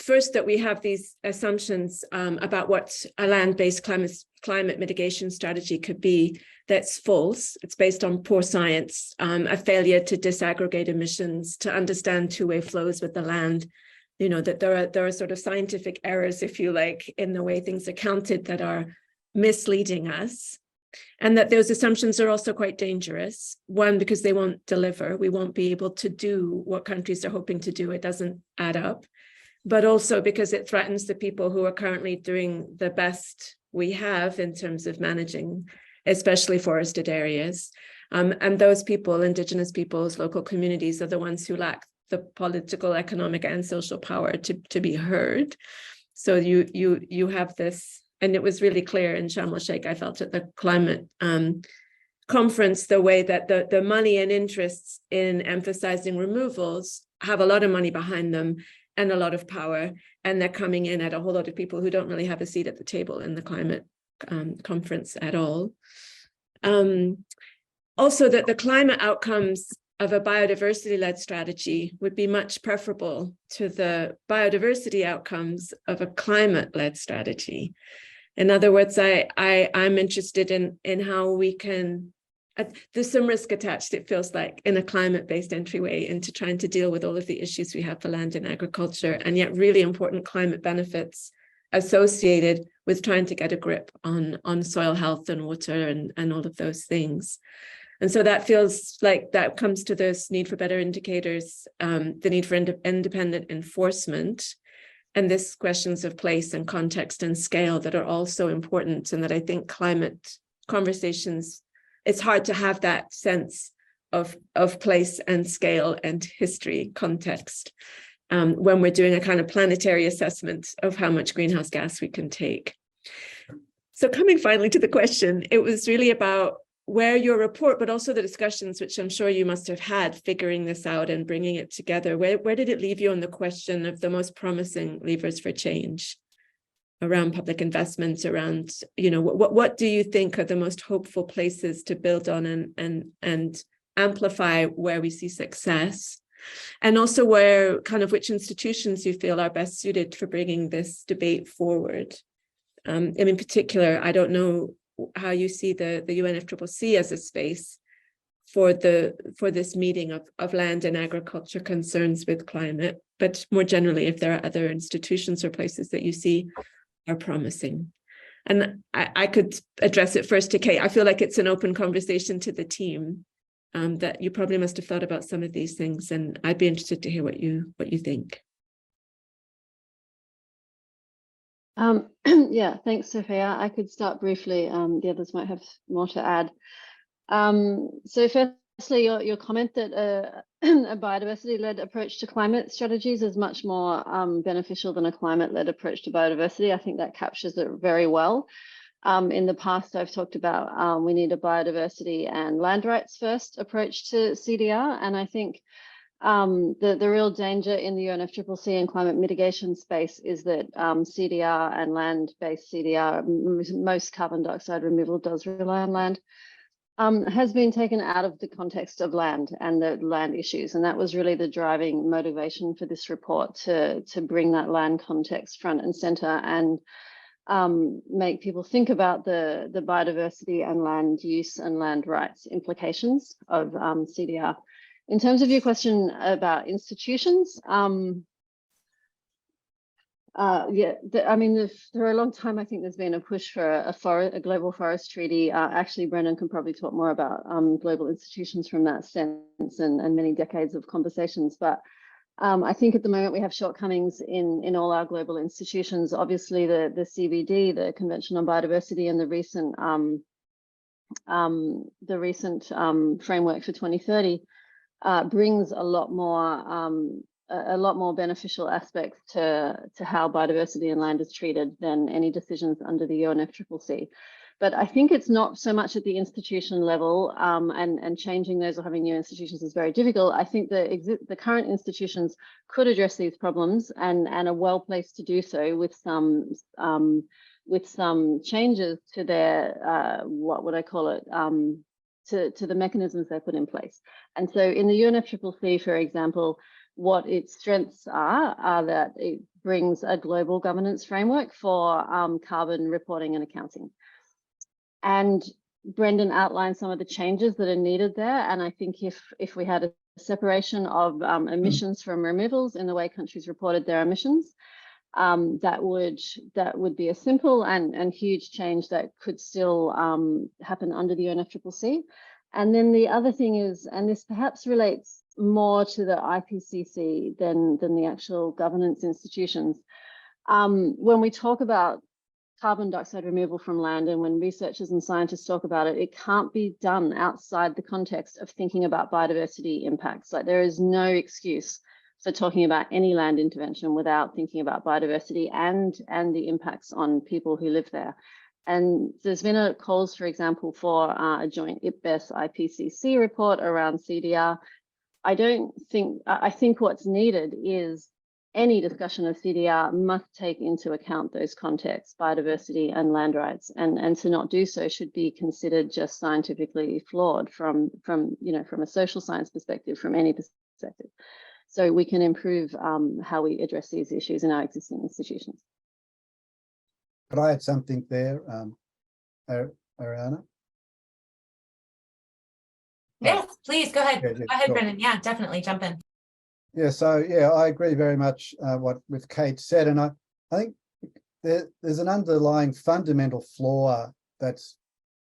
first that we have these assumptions about what a land-based climate mitigation strategy could be. That's false. It's based on poor science, a failure to disaggregate emissions, to understand two-way flows with the land. You know, that there are sort of scientific errors, if you like, in the way things are counted that are misleading us. And that those assumptions are also quite dangerous. One, because they won't deliver. We won't be able to do what countries are hoping to do. It doesn't add up. But also because it threatens the people who are currently doing the best we have in terms of managing, especially forested areas. And those people, Indigenous peoples, local communities, are the ones who lack the political, economic, and social power to be heard. So you have this, and it was really clear in Sharm el-Sheikh, I felt at the climate conference, the way that the money and interests in emphasizing removals have a lot of money behind them and a lot of power, and they're coming in at a whole lot of people who don't really have a seat at the table in the climate conference at all. Also, that the climate outcomes of a biodiversity-led strategy would be much preferable to the biodiversity outcomes of a climate-led strategy. In other words, I'm interested in how we can, there's some risk attached, it feels like, in a climate-based entryway into trying to deal with all of the issues we have for land and agriculture, and yet really important climate benefits associated with trying to get a grip on soil health and water and all of those things. And so that feels like that comes to this need for better indicators, the need for independent enforcement, and this questions of place and context and scale that are also important, and that I think climate conversations, it's hard to have that sense of place and scale and history context when we're doing a kind of planetary assessment of how much greenhouse gas we can take. So coming finally to the question, it was really about where your report, but also the discussions, which I'm sure you must have had figuring this out and bringing it together, where did it leave you on the question of the most promising levers for change around public investments, around, you know, what do you think are the most hopeful places to build on and amplify where we see success? And also where kind of which institutions you feel are best suited for bringing this debate forward. And in particular, I don't know how you see the UNFCCC as a space for this meeting of land and agriculture concerns with climate, but more generally, if there are other institutions or places that you see are promising. And I could address it first to Kate. I feel like it's an open conversation to the team, that you probably must have thought about some of these things, and I'd be interested to hear what you think. Yeah, thanks, Sophia. I could start briefly. The others might have more to add. So firstly, your comment that a biodiversity-led approach to climate strategies is much more beneficial than a climate-led approach to biodiversity. I think that captures it very well. In the past, I've talked about we need a biodiversity and land rights first approach to CDR, and I think the real danger in the UNFCCC and climate mitigation space is that CDR and land-based CDR, most carbon dioxide removal does rely on land, has been taken out of the context of land and the land issues. And that was really the driving motivation for this report, to bring that land context front and center and make people think about the biodiversity and land use and land rights implications of CDR. In terms of your question about institutions, Yeah, I mean, for a long time, I think there's been a push for a global forest treaty. Actually, Brendan can probably talk more about global institutions from that sense and many decades of conversations. But I think at the moment we have shortcomings in all our global institutions. Obviously, the CBD, the Convention on Biodiversity, and the recent framework for 2030 brings a lot more beneficial aspects to how biodiversity and land is treated than any decisions under the UNFCCC. But I think it's not so much at the institution level, and changing those or having new institutions is very difficult. I think the current institutions could address these problems and are well placed to do so with some changes to their what would I call it, to the mechanisms they put in place. And so in the UNFCCC, for example, what its strengths are that it brings a global governance framework for carbon reporting and accounting. And Brendan outlined some of the changes that are needed there. And I think if we had a separation of emissions from removals in the way countries reported their emissions, that would be a simple and huge change that could still happen under the UNFCCC. And then the other thing is, and this perhaps relates more to the IPCC than the actual governance institutions. When we talk about carbon dioxide removal from land, and when researchers and scientists talk about it, it can't be done outside the context of thinking about biodiversity impacts. Like, there is no excuse for talking about any land intervention without thinking about biodiversity and the impacts on people who live there. And there's been a calls, for example, for a joint IPBES IPCC report around CDR. I think what's needed is any discussion of CDR must take into account those contexts, biodiversity and land rights, and to not do so should be considered just scientifically flawed from a social science perspective, from any perspective. So we can improve how we address these issues in our existing institutions. Could I add something there, Ariana? Yes, please go ahead. Yeah, Go ahead, sure. Brendan. Yeah, definitely jump in. Yeah, so yeah, I agree very much with Kate said, and I think there's an underlying fundamental flaw that's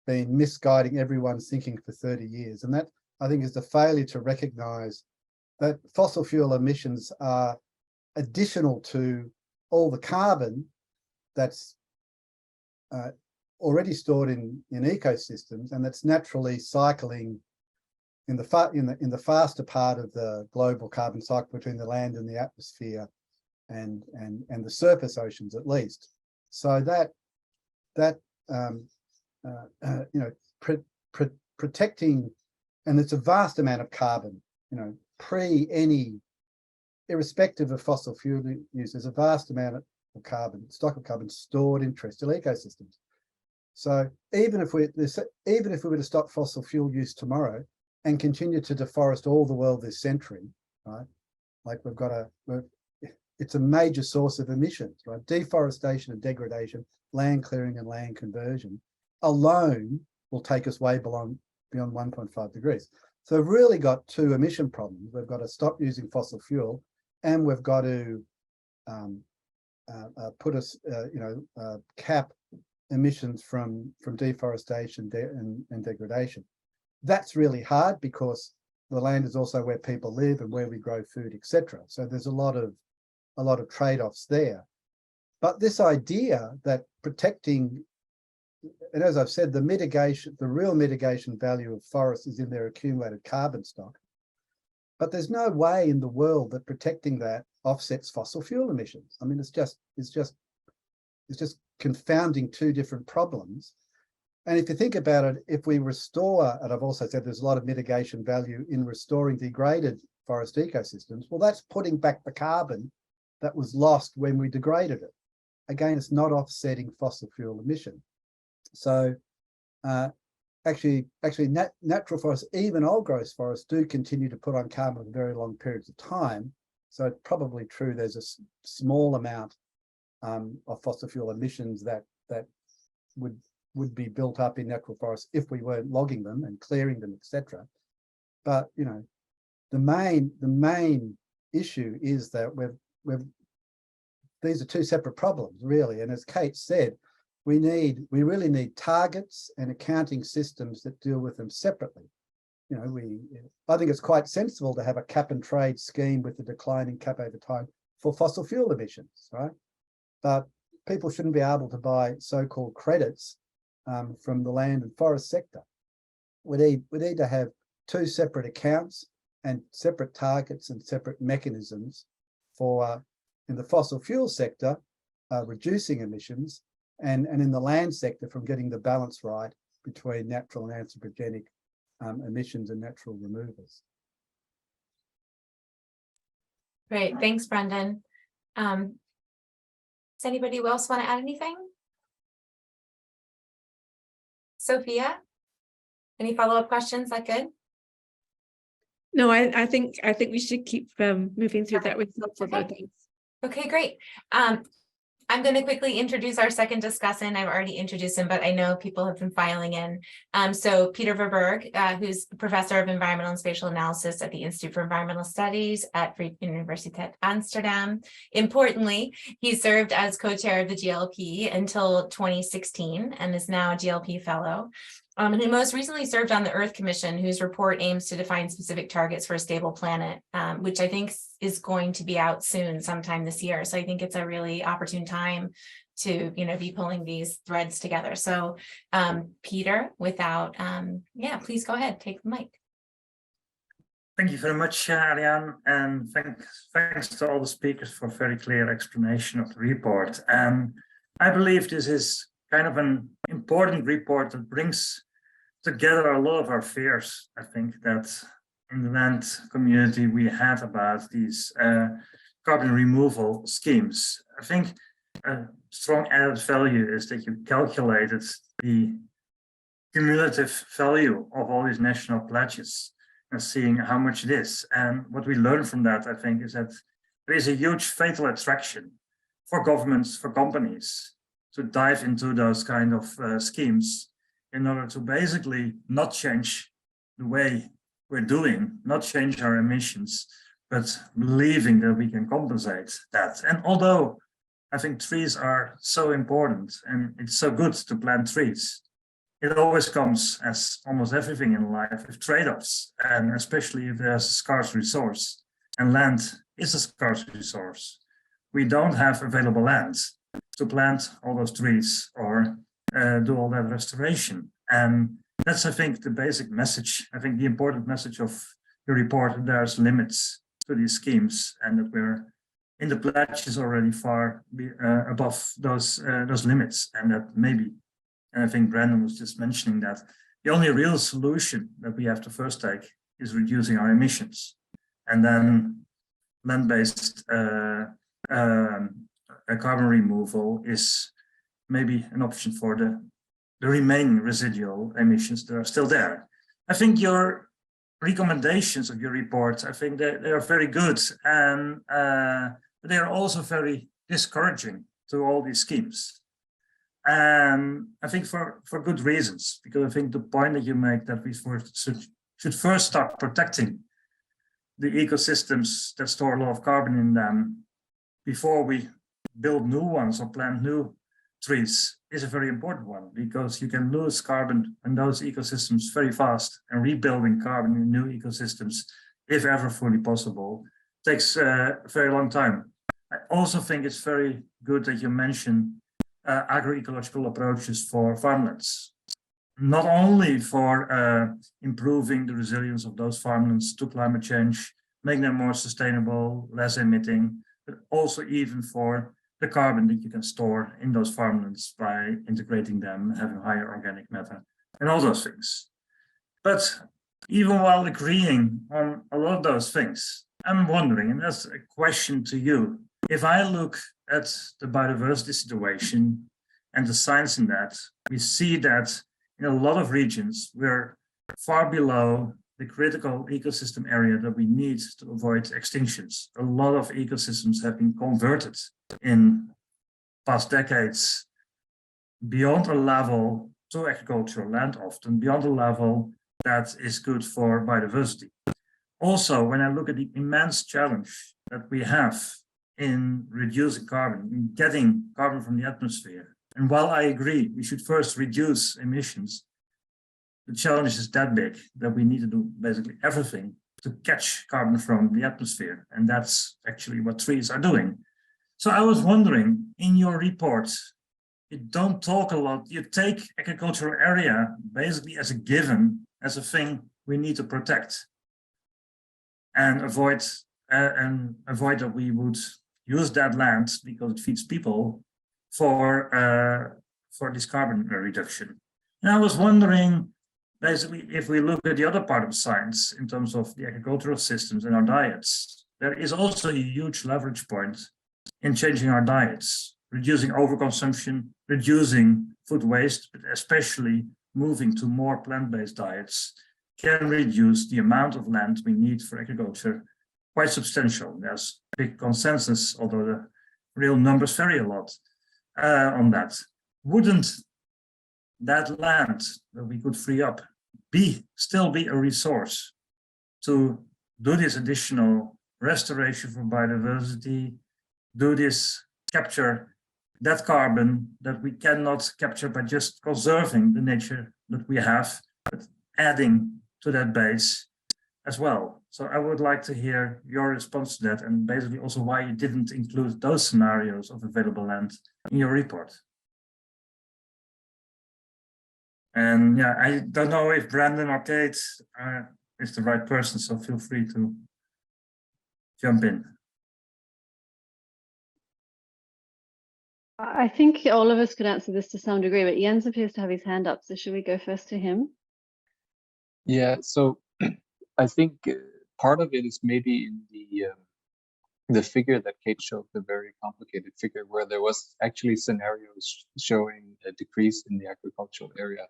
been misguiding everyone's thinking for 30 years, and that I think is the failure to recognise that fossil fuel emissions are additional to all the carbon that's already stored in ecosystems, and that's naturally cycling in the faster part of the global carbon cycle between the land and the atmosphere and the surface oceans, at least. So protecting, and it's a vast amount of carbon, irrespective of fossil fuel use, there's a vast amount of stock of carbon stored in terrestrial ecosystems. So even if we were to stop fossil fuel use tomorrow and continue to deforest all the world this century, right? Like it's a major source of emissions, right? Deforestation and degradation, land clearing and land conversion alone will take us way beyond 1.5 degrees. So we've really got two emission problems. We've got to stop using fossil fuel, and we've got to cap emissions from deforestation and degradation. That's really hard because the land is also where people live and where we grow food, etc. So there's a lot of trade-offs there. But this idea that protecting, and as I've said, the real mitigation value of forests is in their accumulated carbon stock. But there's no way in the world that protecting that offsets fossil fuel emissions. I mean, it's just confounding two different problems. And if you think about it, if we restore, and I've also said there's a lot of mitigation value in restoring degraded forest ecosystems, well, that's putting back the carbon that was lost when we degraded it. Again, it's not offsetting fossil fuel emission. So actually natural forests, even old growth forests, do continue to put on carbon for very long periods of time. So it's probably true there's a small amount of fossil fuel emissions that would be built up in natural forests if we weren't logging them and clearing them, etc. But the main issue is that these are two separate problems, really. And as Kate said, we really need targets and accounting systems that deal with them separately. You know, I think it's quite sensible to have a cap and trade scheme with the declining cap over time for fossil fuel emissions, right? But people shouldn't be able to buy so-called credits from the land and forest sector. We need to have two separate accounts and separate targets and separate mechanisms for, in the fossil fuel sector, reducing emissions, and in the land sector from getting the balance right between natural and anthropogenic emissions and natural removers. Great, thanks, Brendan. Does anybody else want to add anything? Sophia, any follow-up questions? That good? No, I think we should keep moving through that with helpful Okay. things. Okay, great. I'm going to quickly introduce our second discussant. I've already introduced him, but I know people have been filing in. So Peter Verburg, who's Professor of Environmental and Spatial Analysis at the Institute for Environmental Studies at Vrije Universiteit Amsterdam. Importantly, he served as co-chair of the GLP until 2016 and is now a GLP fellow. And he most recently served on the Earth Commission, whose report aims to define specific targets for a stable planet, which I think is going to be out soon, sometime this year. So I think it's a really opportune time to, be pulling these threads together. So Peter, please go ahead, take the mic. Thank you very much, Ariane, and thanks to all the speakers for a very clear explanation of the report. I believe this is kind of an important report that brings together a lot of our fears. I think that in the land community we had about these carbon removal schemes. I think a strong added value is that you calculated the cumulative value of all these national pledges and seeing how much it is. And what we learned from that, I think, is that there is a huge fatal attraction for governments, for companies, to dive into those kind of schemes in order to basically not change the way we're doing, not change our emissions, but believing that we can compensate that. And although I think trees are so important and it's so good to plant trees, it always comes, as almost everything in life, with trade-offs, and especially if there's a scarce resource, and land is a scarce resource. We don't have available land to plant all those trees or do all that restoration. And that's, I think, the basic message. I think the important message of the report, that there's limits to these schemes and that we're in the pledges already far above those limits, and that maybe, and I think Brandon was just mentioning that, the only real solution that we have to first take is reducing our emissions. And then land-based carbon removal is maybe an option for the remaining residual emissions that are still there. I think your recommendations of your report, I think they are very good, and they are also very discouraging to all these schemes. And I think for good reasons, because I think the point that you make that we should first start protecting the ecosystems that store a lot of carbon in them before we build new ones or plant new trees is a very important one, because you can lose carbon in those ecosystems very fast, and rebuilding carbon in new ecosystems, if ever fully possible, takes a very long time. I also think it's very good that you mention agroecological approaches for farmlands, not only for improving the resilience of those farmlands to climate change, making them more sustainable, less emitting, but also even for the carbon that you can store in those farmlands by integrating them, having higher organic matter, and all those things. But even while agreeing on a lot of those things, I'm wondering, and that's a question to you, if I look at the biodiversity situation and the science in that, we see that in a lot of regions, we're far below the critical ecosystem area that we need to avoid extinctions. A lot of ecosystems have been converted in past decades beyond a level to agricultural land, often beyond a level that is good for biodiversity. Also, when I look at the immense challenge that we have in reducing carbon, in getting carbon from the atmosphere. And while I agree we should first reduce emissions, the challenge is that big that we need to do basically everything to catch carbon from the atmosphere. And that's actually what trees are doing. So I was wondering, in your report, you don't talk a lot, you take agricultural area basically as a given, as a thing we need to protect and avoid that we would use that land because it feeds people for this carbon reduction. And I was wondering, basically, if we look at the other part of science in terms of the agricultural systems and our diets, there is also a huge leverage point in changing our diets, reducing overconsumption, reducing food waste, but especially moving to more plant-based diets can reduce the amount of land we need for agriculture quite substantial. There's big consensus, although the real numbers vary a lot on that. Wouldn't that land that we could free up still be a resource to do this additional restoration for biodiversity, do this capture that carbon that we cannot capture by just conserving the nature that we have, but adding to that base as well. So I would like to hear your response to that, and basically also why you didn't include those scenarios of available land in your report. And yeah, I don't know if Brandon or Kate is the right person, so feel free to jump in. I think all of us could answer this to some degree, but Jens appears to have his hand up. So should we go first to him? Yeah, so I think part of it is maybe in the figure that Kate showed, the very complicated figure where there was actually scenarios showing a decrease in the agricultural area.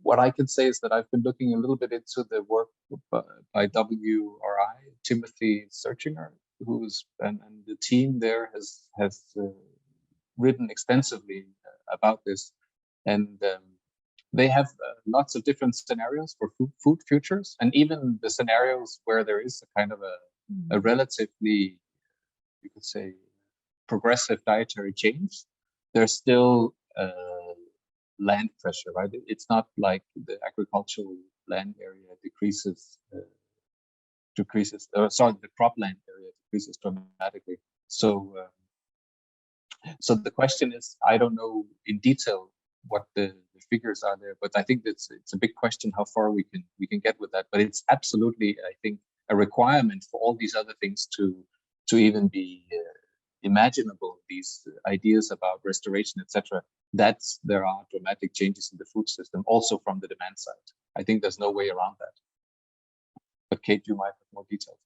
What I can say is that I've been looking a little bit into the work by WRI, Timothy Searchinger, and the team there has written extensively about this, and they have lots of different scenarios for food futures, and even the scenarios where there is a kind of a relatively, you could say, progressive dietary change. There's still land pressure, right? It's not like the agricultural land area decreases, the cropland area decreases dramatically. So, so the question is, I don't know in detail what the figures are there, but I think it's a big question how far we can get with that. But it's absolutely, I think, a requirement for all these other things to even be imaginable. These ideas about restoration, etc. There are dramatic changes in the food system, also from the demand side. I think there's no way around that. But Kate, you might have more details.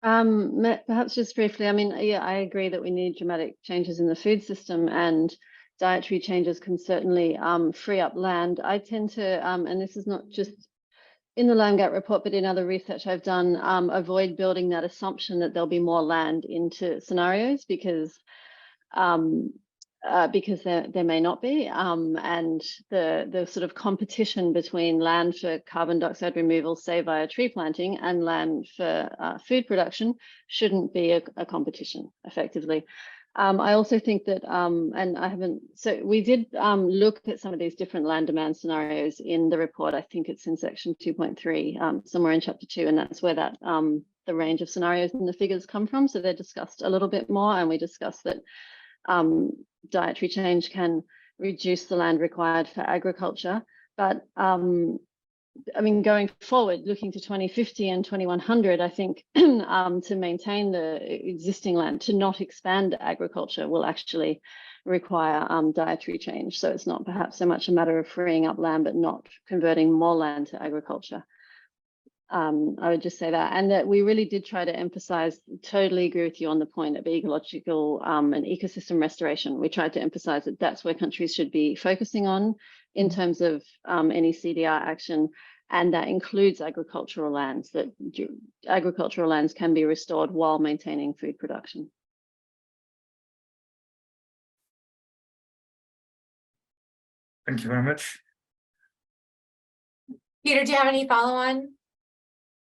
Perhaps just briefly, I mean, yeah, I agree that we need dramatic changes in the food system, and dietary changes can certainly free up land. I tend to, and this is not just in the land gap report, but in other research I've done, avoid building that assumption that there'll be more land into scenarios because there may not be, and the sort of competition between land for carbon dioxide removal, say via tree planting, and land for food production shouldn't be a competition effectively. I also think that, and I haven't, so we did look at some of these different land demand scenarios in the report. I think it's in section 2.3, somewhere in chapter 2, and that's where that the range of scenarios and the figures come from. So they're discussed a little bit more, and we discussed that dietary change can reduce the land required for agriculture. But I mean, going forward, looking to 2050 and 2100, I think to maintain the existing land, to not expand agriculture will actually require dietary change. So it's not perhaps so much a matter of freeing up land, but not converting more land to agriculture. I would just say that, and that we really did try to emphasize, totally agree with you on the point of ecological and ecosystem restoration. We tried to emphasize that that's where countries should be focusing on in terms of any CDR action, and that includes agricultural lands, that agricultural lands can be restored while maintaining food production. Thank you very much. Peter, do you have any follow-on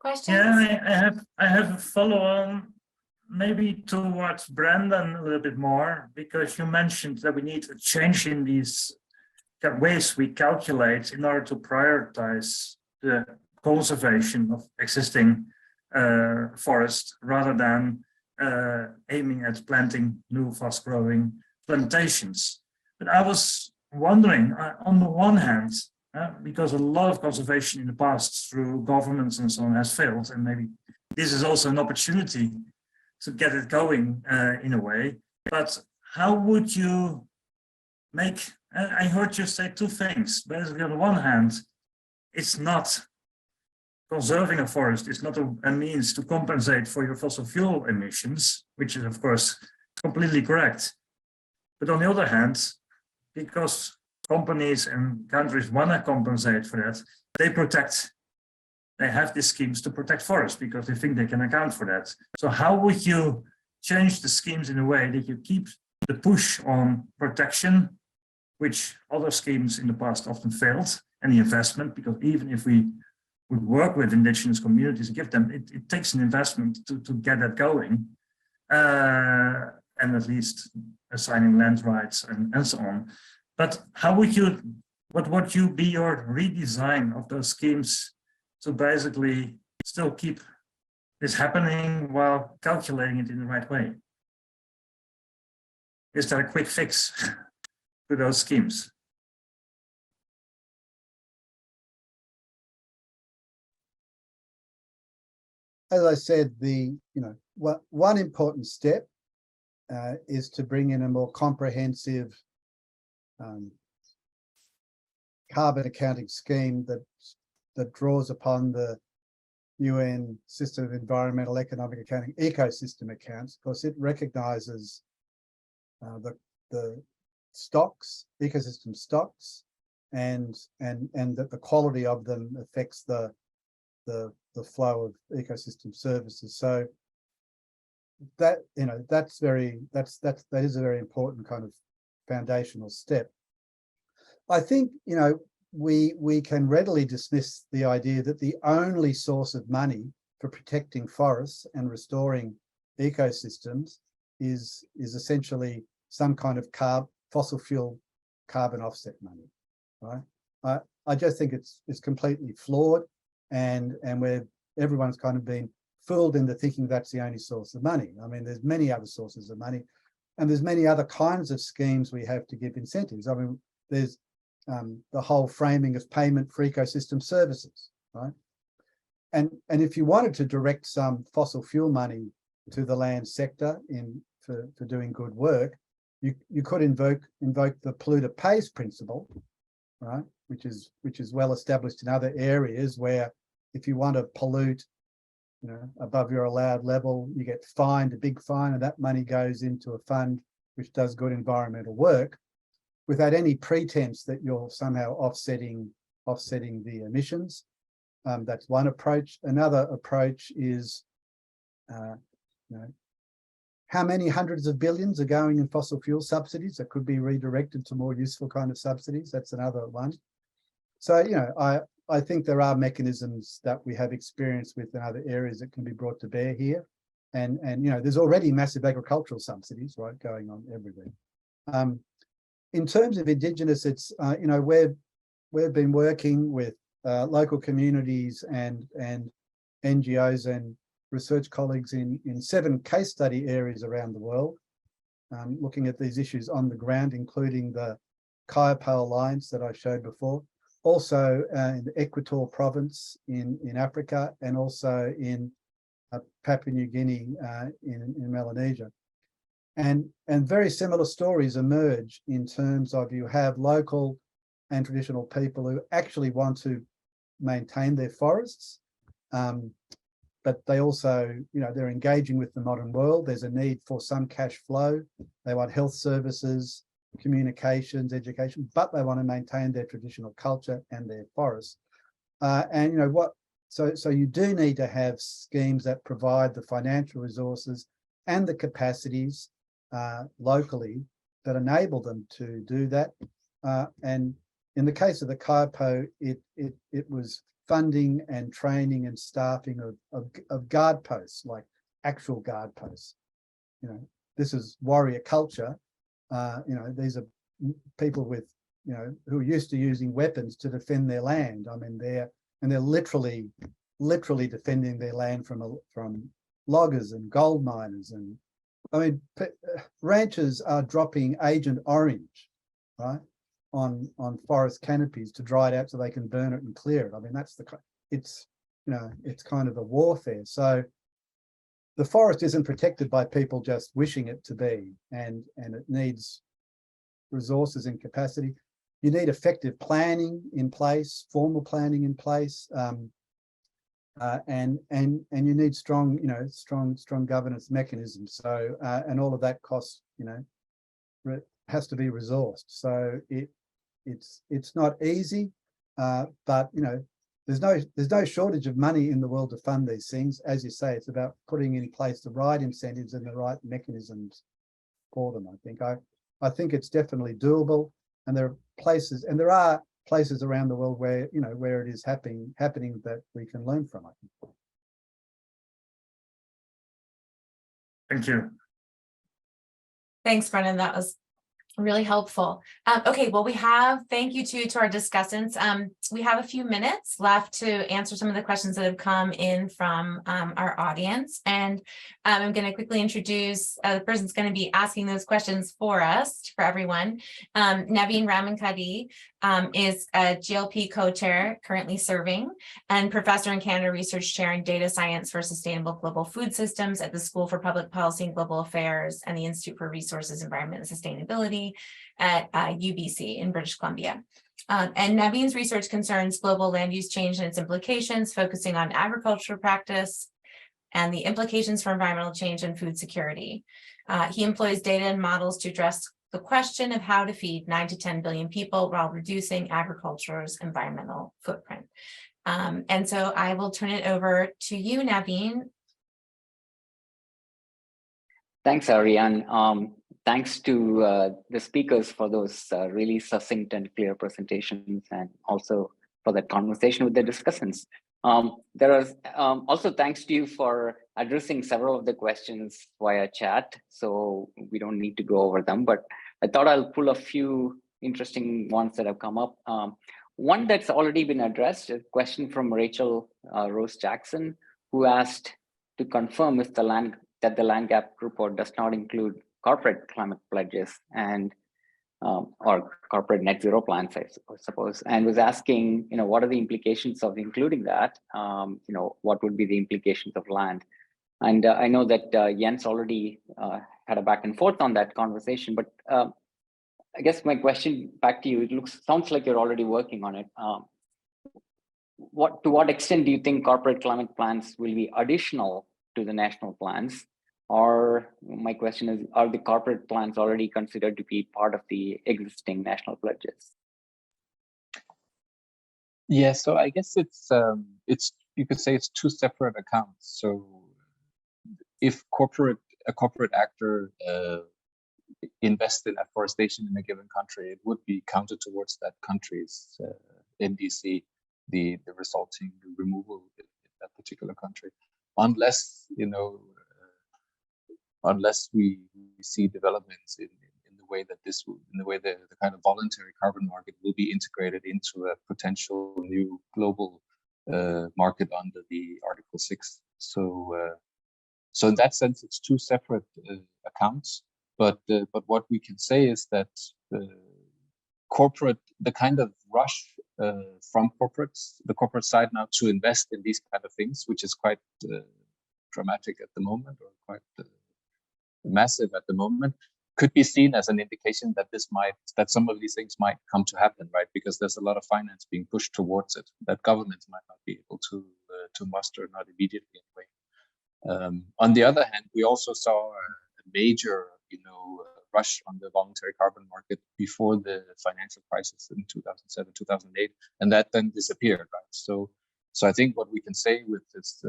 questions? Yeah, I have a follow-on, maybe towards Brandon a little bit more, because you mentioned that we need a change in these ways we calculate in order to prioritize the conservation of existing forest rather than aiming at planting new fast-growing plantations. But I was wondering, on the one hand, because a lot of conservation in the past through governments and so on has failed, and maybe this is also an opportunity to get it going in a way. But how would you make, I heard you say two things. Basically, on the one hand, it's not conserving a forest, it's not a means to compensate for your fossil fuel emissions, which is of course completely correct. But on the other hand, because companies and countries want to compensate for that, they have these schemes to protect forests because they think they can account for that. So how would you change the schemes in a way that you keep the push on protection, which other schemes in the past often failed, and the investment, because even if we would work with indigenous communities and give them, it takes an investment to get that going, and at least assigning land rights and so on. But how would you, what would you be your redesign of those schemes to basically still keep this happening while calculating it in the right way? Is there a quick fix to those schemes? As I said, one important step is to bring in a more comprehensive carbon accounting scheme that draws upon the UN System of Environmental Economic Accounting ecosystem accounts, because it recognises the stocks, ecosystem stocks, and that the quality of them affects the flow of ecosystem services. So that that is a very important kind of foundational step. I think we can readily dismiss the idea that the only source of money for protecting forests and restoring ecosystems is essentially some kind of fossil fuel carbon offset money, right? I just think it's completely flawed, and where everyone's kind of been fooled into thinking that's the only source of money. I mean, there's many other sources of money, and there's many other kinds of schemes we have to give incentives. I mean, there's the whole framing of payment for ecosystem services, right? And if you wanted to direct some fossil fuel money to the land sector for doing good work, you could invoke the polluter pays principle, right? Which is well established in other areas, where if you want to pollute, above your allowed level, you get fined a big fine, and that money goes into a fund which does good environmental work, without any pretense that you're somehow offsetting the emissions. That's one approach. Another approach is, how many hundreds of billions are going in fossil fuel subsidies that could be redirected to more useful kind of subsidies? That's another one. So, I think there are mechanisms that we have experience with in other areas that can be brought to bear here. And there's already massive agricultural subsidies, right, going on everywhere. In terms of Indigenous, it's, we've been working with local communities and NGOs and research colleagues in 7 case study areas around the world, looking at these issues on the ground, including the Kaipo Alliance that I showed before, also in the Equator province in Africa, and also in Papua New Guinea in Melanesia. And very similar stories emerge in terms of, you have local and traditional people who actually want to maintain their forests, but they also, they're engaging with the modern world. There's a need for some cash flow. They want health services, communications, education, but they want to maintain their traditional culture and their forests. So you do need to have schemes that provide the financial resources and the capacities locally that enable them to do that. And in the case of the Kaipo, it was funding and training and staffing of guard posts, like actual guard posts. You know, this is warrior culture. You know, these are people with, you know, who are used to using weapons to defend their land. I mean, they're literally defending their land from loggers and gold miners. And I mean, ranchers are dropping Agent Orange, right, on forest canopies to dry it out so they can burn it and clear it. I mean, it's, you know, it's kind of a warfare. So the forest isn't protected by people just wishing it to be, and it needs resources and capacity. You need effective planning in place, formal planning in place, and you need strong, you know, strong governance mechanisms. So and all of that costs, you know, has to be resourced. So it's not easy, but you know, there's no shortage of money in the world to fund these things. As you say, it's about putting in place the right incentives and the right mechanisms for them. I think it's definitely doable, and there are places around the world where, you know, where it is happening that we can learn from, I think. Thank you. Thanks, Brennan. That was really helpful. Okay, well, thank you to our discussants. We have a few minutes left to answer some of the questions that have come in from our audience. And I'm going to quickly introduce the person who's going to be asking those questions for us, for everyone. Naveen Ramankadi is a GLP co-chair currently serving, and professor in Canada Research Chair in Data Science for Sustainable Global Food Systems at the School for Public Policy and Global Affairs and the Institute for Resources, Environment and Sustainability at UBC in British Columbia. And Naveen's research concerns global land use change and its implications, focusing on agricultural practice and the implications for environmental change and food security. He employs data and models to address the question of how to feed 9 to 10 billion people while reducing agriculture's environmental footprint. And so I will turn it over to you, Naveen. Thanks, Ariane. Thanks to the speakers for those really succinct and clear presentations, and also for that conversation with the discussants. There are also thanks to you for addressing several of the questions via chat, so we don't need to go over them, but I thought I'll pull a few interesting ones that have come up. One that's already been addressed, a question from Rachel Rose Jackson, who asked to confirm if the land gap report does not include corporate climate pledges and or corporate net zero plans, I suppose, and was asking, you know, what are the implications of including that? You know, what would be the implications of land? And I know that Jens already had a back and forth on that conversation, but I guess my question back to you, sounds like you're already working on it. To what extent do you think corporate climate plans will be additional to the national plans? Or my question is, are the corporate plans already considered to be part of the existing national pledges? Yeah, so I guess it's you could say it's two separate accounts. So if a corporate actor invest in afforestation in a given country, it would be counted towards that country's NDC, the resulting removal in that particular country, unless, you know, unless we see developments in the way that the kind of voluntary carbon market will be integrated into a potential new global market under the Article 6. So in that sense, it's two separate accounts. But what we can say is that the kind of rush from the corporate side now to invest in these kind of things, which is quite dramatic at the moment, or quite massive at the moment, could be seen as an indication that some of these things might come to happen, right? Because there's a lot of finance being pushed towards it that governments might not be able to muster, not immediately anyway. On the other hand, we also saw a major, rush on the voluntary carbon market before the financial crisis in 2007, 2008, and that then disappeared, right? So I think what we can say with this,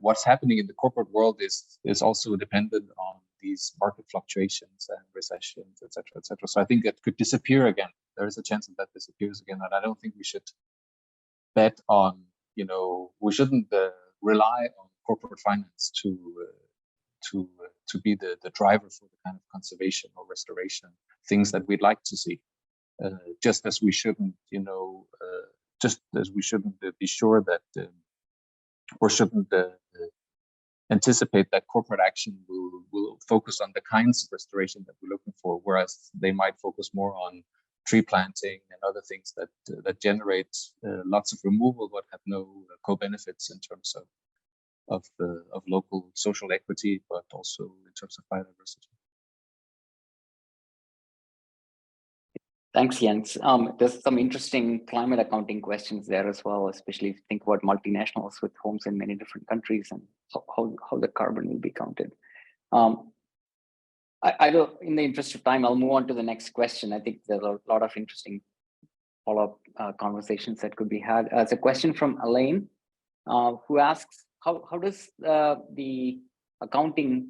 what's happening in the corporate world is also dependent on these market fluctuations and recessions, et cetera, et cetera. So I think it could disappear again. There is a chance that disappears again, and I don't think we should bet on, we shouldn't rely on corporate finance to be the driver for the kind of conservation or restoration things that we'd like to see. Just as we shouldn't, be sure that or shouldn't anticipate that corporate action will focus on the kinds of restoration that we're looking for, whereas they might focus more on tree planting and other things that generate lots of removal but have no co-benefits in terms of local social equity, but also in terms of biodiversity. Thanks, Jens. There's some interesting climate accounting questions there as well, especially if you think about multinationals with homes in many different countries and how the carbon will be counted. I don't, in the interest of time, I'll move on to the next question. I think there's a lot of interesting follow-up conversations that could be had. It's a question from Elaine, who asks, how does the accounting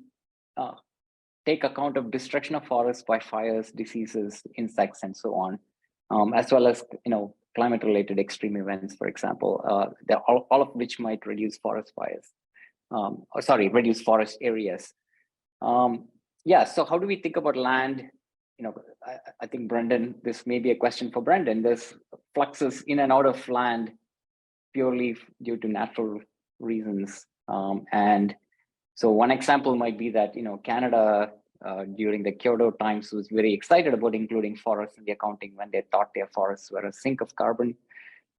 take account of destruction of forests by fires, diseases, insects, and so on, as well as climate-related extreme events, for example, all of which might reduce forest fires, reduce forest areas. Yeah, so how do we think about land? I think Brendan, this may be a question for Brendan. There's fluxes in and out of land purely due to natural reasons, and so one example might be that Canada during the Kyoto times was very excited about including forests in the accounting when they thought their forests were a sink of carbon,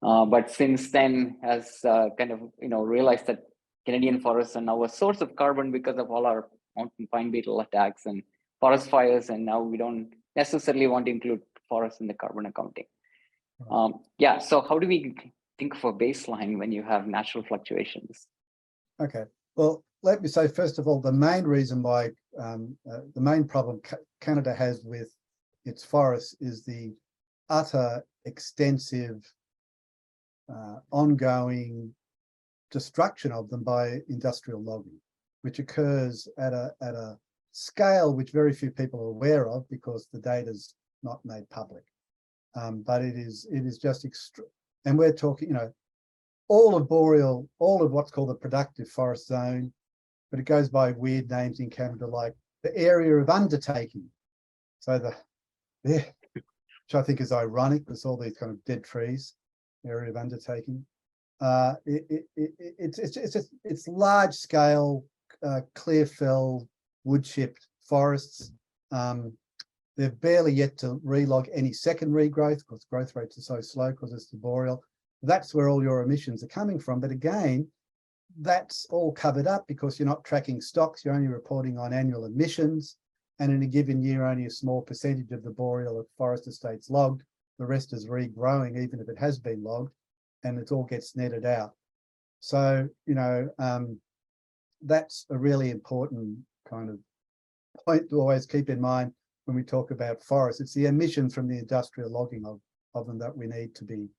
but since then has kind of realized that Canadian forests are now a source of carbon because of all our mountain pine beetle attacks and forest fires, and now we don't necessarily want to include forests in the carbon accounting. Yeah, so how do we think of a baseline when you have natural fluctuations? Okay, well, let me say, first of all, the main reason why, the main problem Canada has with its forests is the utter, extensive, ongoing destruction of them by industrial logging, which occurs at a scale which very few people are aware of because the data is not made public. But it is just extreme, and we're talking, all of boreal, all of what's called the productive forest zone, but it goes by weird names in Canada, like the area of undertaking. So which I think is ironic, there's all these kind of dead trees, area of undertaking. It's large scale, clear fell, wood chipped forests. They've barely yet to relog any second regrowth because growth rates are so slow because it's the boreal. That's where all your emissions are coming from. But again, that's all covered up because you're not tracking stocks, you're only reporting on annual emissions. And in a given year, only a small percentage of the boreal forest estate's logged. The rest is regrowing, even if it has been logged, and it all gets netted out. So, that's a really important kind of point to always keep in mind when we talk about forests. It's the emissions from the industrial logging of them that we need to be,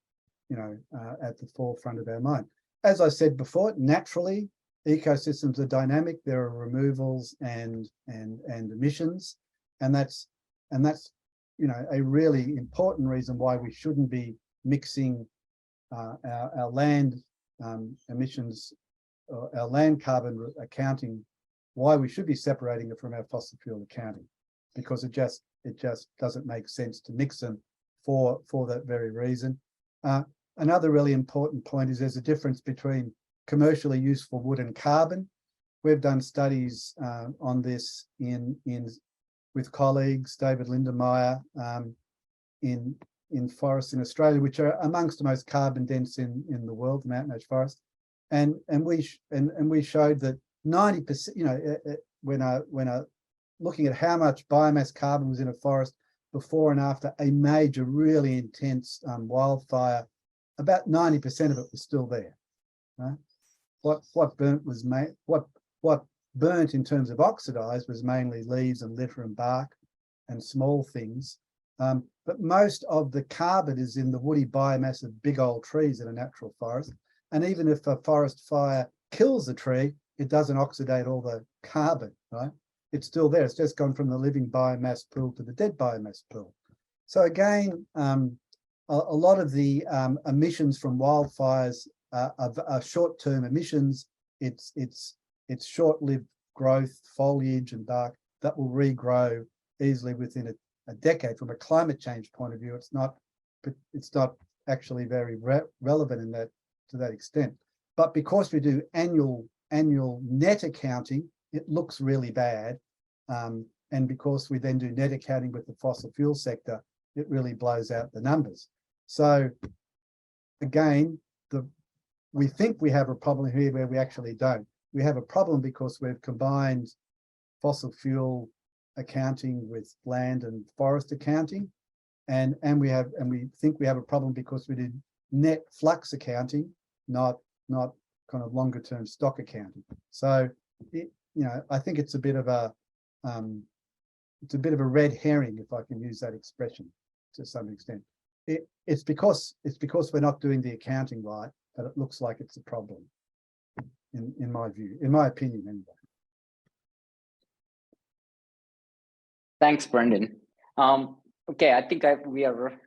at the forefront of our mind. As I said before, naturally, ecosystems are dynamic. There are removals and emissions, and that's a really important reason why we shouldn't be mixing our land emissions, our land carbon accounting. Why we should be separating it from our fossil fuel accounting, because it just doesn't make sense to mix them for that very reason. Another really important point is there's a difference between commercially useful wood and carbon. We've done studies on this with colleagues, David Lindenmayer, in forests in Australia, which are amongst the most carbon dense in the world, the mountain ash forest, and we showed that 90%, when looking at how much biomass carbon was in a forest before and after a major, really intense wildfire, about 90% of it was still there. Right? What burnt in terms of oxidized was mainly leaves and litter and bark and small things. But most of the carbon is in the woody biomass of big old trees in a natural forest. And even if a forest fire kills the tree, it doesn't oxidate all the carbon, right? It's still there. It's just gone from the living biomass pool to the dead biomass pool. So again, a lot of the emissions from wildfires are short-term emissions. It's short-lived growth, foliage and bark that will regrow easily within a decade. From a climate change point of view, it's not actually very relevant in that to that extent. But because we do annual net accounting, it looks really bad. And because we then do net accounting with the fossil fuel sector, it really blows out the numbers. So again, we think we have a problem here where we actually don't. We have a problem because we've combined fossil fuel accounting with land and forest accounting, and we think we have a problem because we did net flux accounting, not kind of longer term stock accounting. So I think it's a bit of a red herring, if I can use that expression to some extent. It's because we're not doing the accounting right that it looks like it's a problem, in my view, in my opinion anyway. Thanks, Brendan. Okay, I think we are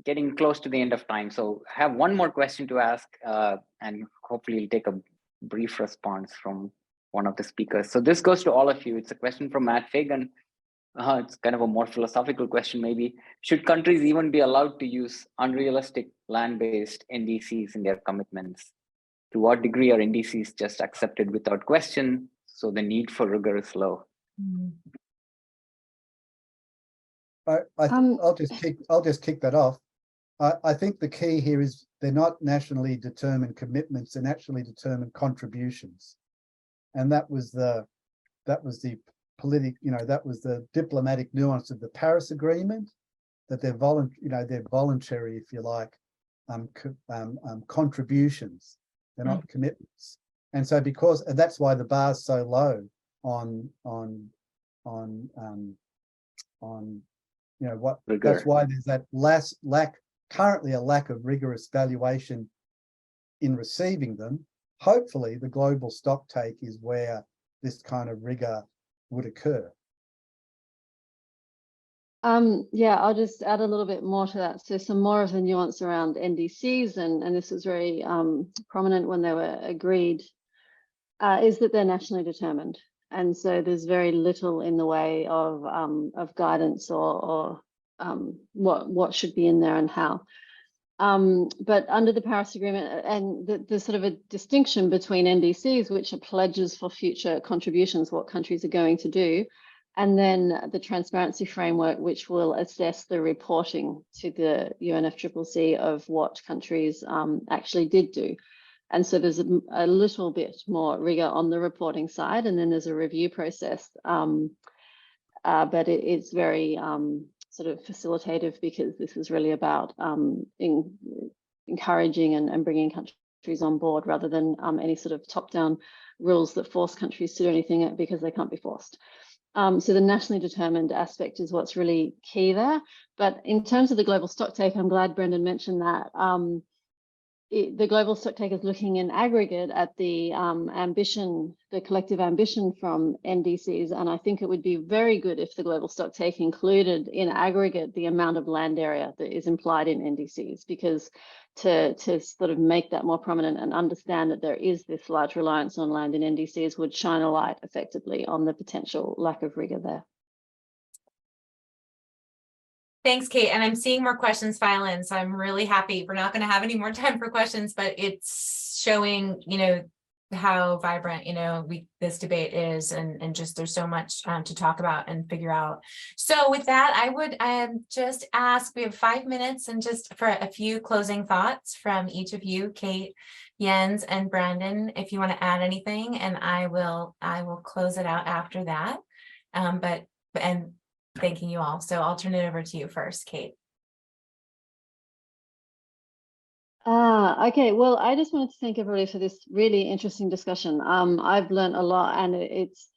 getting close to the end of time. So I have one more question to ask, and hopefully you'll take a brief response from one of the speakers. So this goes to all of you. It's a question from Matt Fagan. It's kind of a more philosophical question, maybe. Should countries even be allowed to use unrealistic land-based NDCs in their commitments? To what degree are NDCs just accepted without question, so the need for rigor is low? I'll just kick that off. I think the key here is they're not nationally determined commitments, they're naturally determined contributions, and that was the diplomatic nuance of the Paris Agreement, that they're voluntary, if you like, contributions. They're not commitments, and so and that's why the bar's so low on rigor. That's why there's that currently a lack of rigorous valuation in receiving them. Hopefully the global stock take is where this kind of rigor would occur. Yeah, I'll just add a little bit more to that. So some more of the nuance around NDCs, and this was very prominent when they were agreed, is that they're nationally determined. And so there's very little in the way of guidance or what should be in there and how. But under the Paris Agreement, and there's sort of a distinction between NDCs, which are pledges for future contributions, what countries are going to do, and then the transparency framework, which will assess the reporting to the UNFCCC of what countries actually did do. And so there's a little bit more rigor on the reporting side, and then there's a review process. But it's very sort of facilitative, because this is really about encouraging and bringing countries on board, rather than any sort of top-down rules that force countries to do anything because they can't be forced. So the nationally determined aspect is what's really key there. But in terms of the global stocktake, I'm glad Brendan mentioned that. The global stocktake is looking in aggregate at the ambition, the collective ambition from NDCs, and I think it would be very good if the global stocktake included in aggregate the amount of land area that is implied in NDCs, because to sort of make that more prominent and understand that there is this large reliance on land in NDCs would shine a light effectively on the potential lack of rigor there. Thanks, Kate. And I'm seeing more questions file in, so I'm really happy. We're not going to have any more time for questions, but it's showing, how vibrant, this debate is, and just there's so much to talk about and figure out. So with that, I would just ask, we have 5 minutes, and just for a few closing thoughts from each of you, Kate, Jens, and Brandon, if you want to add anything, and I will close it out after that. And thanking you all. So I'll turn it over to you first, Kate. Okay, well, I just wanted to thank everybody for this really interesting discussion. I've learned a lot, and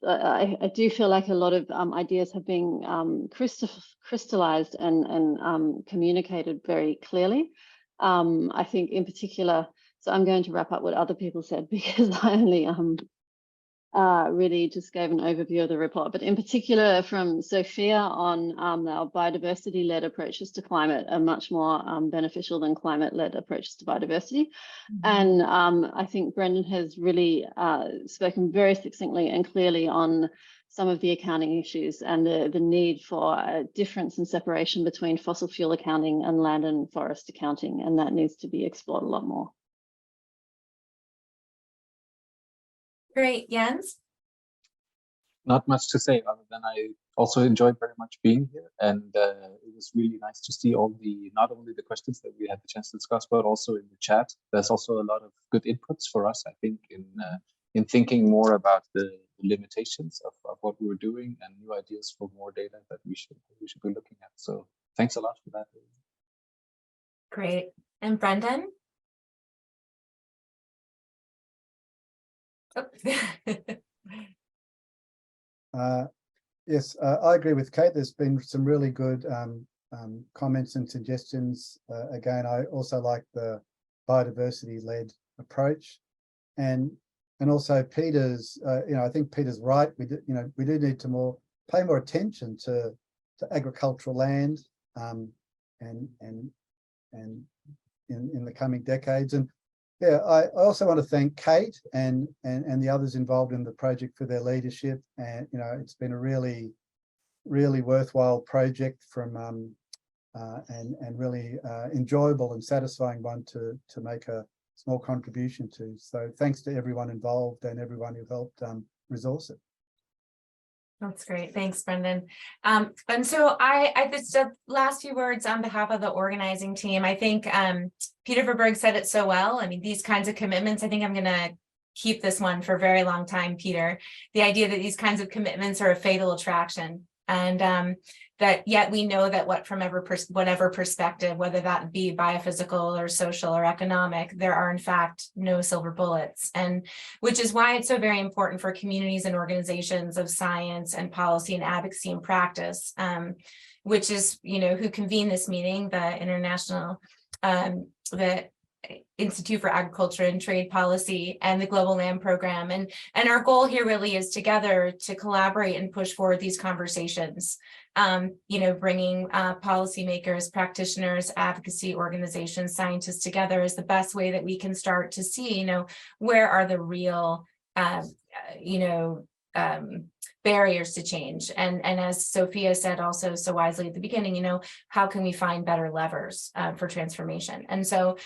I do feel like a lot of ideas have been crystallized and communicated very clearly. I think in particular, so I'm going to wrap up what other people said, because I only really just gave an overview of the report, but in particular from Sophia on our biodiversity-led approaches to climate are much more beneficial than climate-led approaches to biodiversity. And I think Brendan has really spoken very succinctly and clearly on some of the accounting issues and the need for a difference and separation between fossil fuel accounting and land and forest accounting, and that needs to be explored a lot more. Great, Jens. Not much to say other than I also enjoyed very much being here, and it was really nice to see all the, not only the questions that we had the chance to discuss, but also in the chat. There's also a lot of good inputs for us, I think, in thinking more about the limitations of what we were doing and new ideas for more data that we should be looking at. So thanks a lot for that. Great. And Brendan? Oh. Yes, I agree with Kate. There's been some really good comments and suggestions. Again, I also like the biodiversity-led approach, and also Peter's. I think Peter's right. We do need to pay more attention to agricultural land, and in the coming decades. And yeah, I also want to thank Kate and the others involved in the project for their leadership. And it's been a really worthwhile project and really enjoyable and satisfying one to make a small contribution to. So thanks to everyone involved and everyone who helped resource it. That's great. Thanks, Brendan. And so I just the last few words on behalf of the organizing team. I think Peter Verburg said it so well. I mean, these kinds of commitments, I think I'm going to keep this one for a very long time, Peter. The idea that these kinds of commitments are a fatal attraction, and that yet we know that from whatever perspective, whether that be biophysical or social or economic, there are in fact no silver bullets, and which is why it's so very important for communities and organizations of science and policy and advocacy and practice, which is who convene this meeting, the International the Institute for Agriculture and Trade Policy and the Global Land Program. And our goal here really is together to collaborate and push forward these conversations, bringing policymakers, practitioners, advocacy organizations, scientists together is the best way that we can start to see, where are the real, barriers to change. And as Sophia said also so wisely at the beginning, how can we find better levers for transformation? And so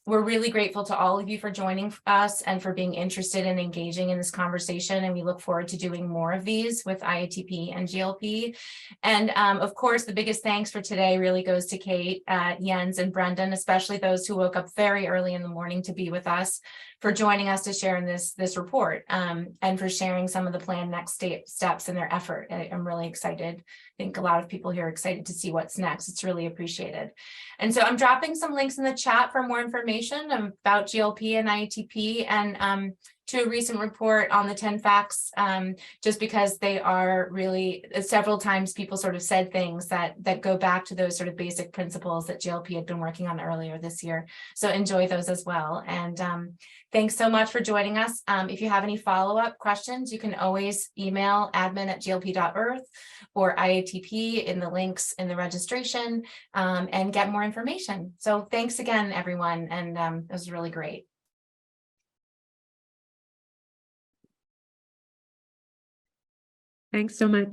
we're really grateful to all of you for joining us and for being interested in engaging in this conversation. And we look forward to doing more of these with IATP and GLP. And of course, the biggest thanks for today really goes to Kate, Jens, and Brendan, especially those who woke up very early in the morning to be with us, for joining us to share in this report, and for sharing some of the planned next steps in their effort. I'm really excited. I think a lot of people here are excited to see what's next. It's really appreciated. And so I'm dropping some links in the chat for more information about GLP and IATP, and to a recent report on the 10 facts, just because they are really, several times people sort of said things that go back to those sort of basic principles that GLP had been working on earlier this year. So enjoy those as well. And thanks so much for joining us. If you have any follow-up questions, you can always email admin@glp.earth or IATP in the links in the registration, and get more information. So thanks again, everyone. And it was really great. Thanks so much.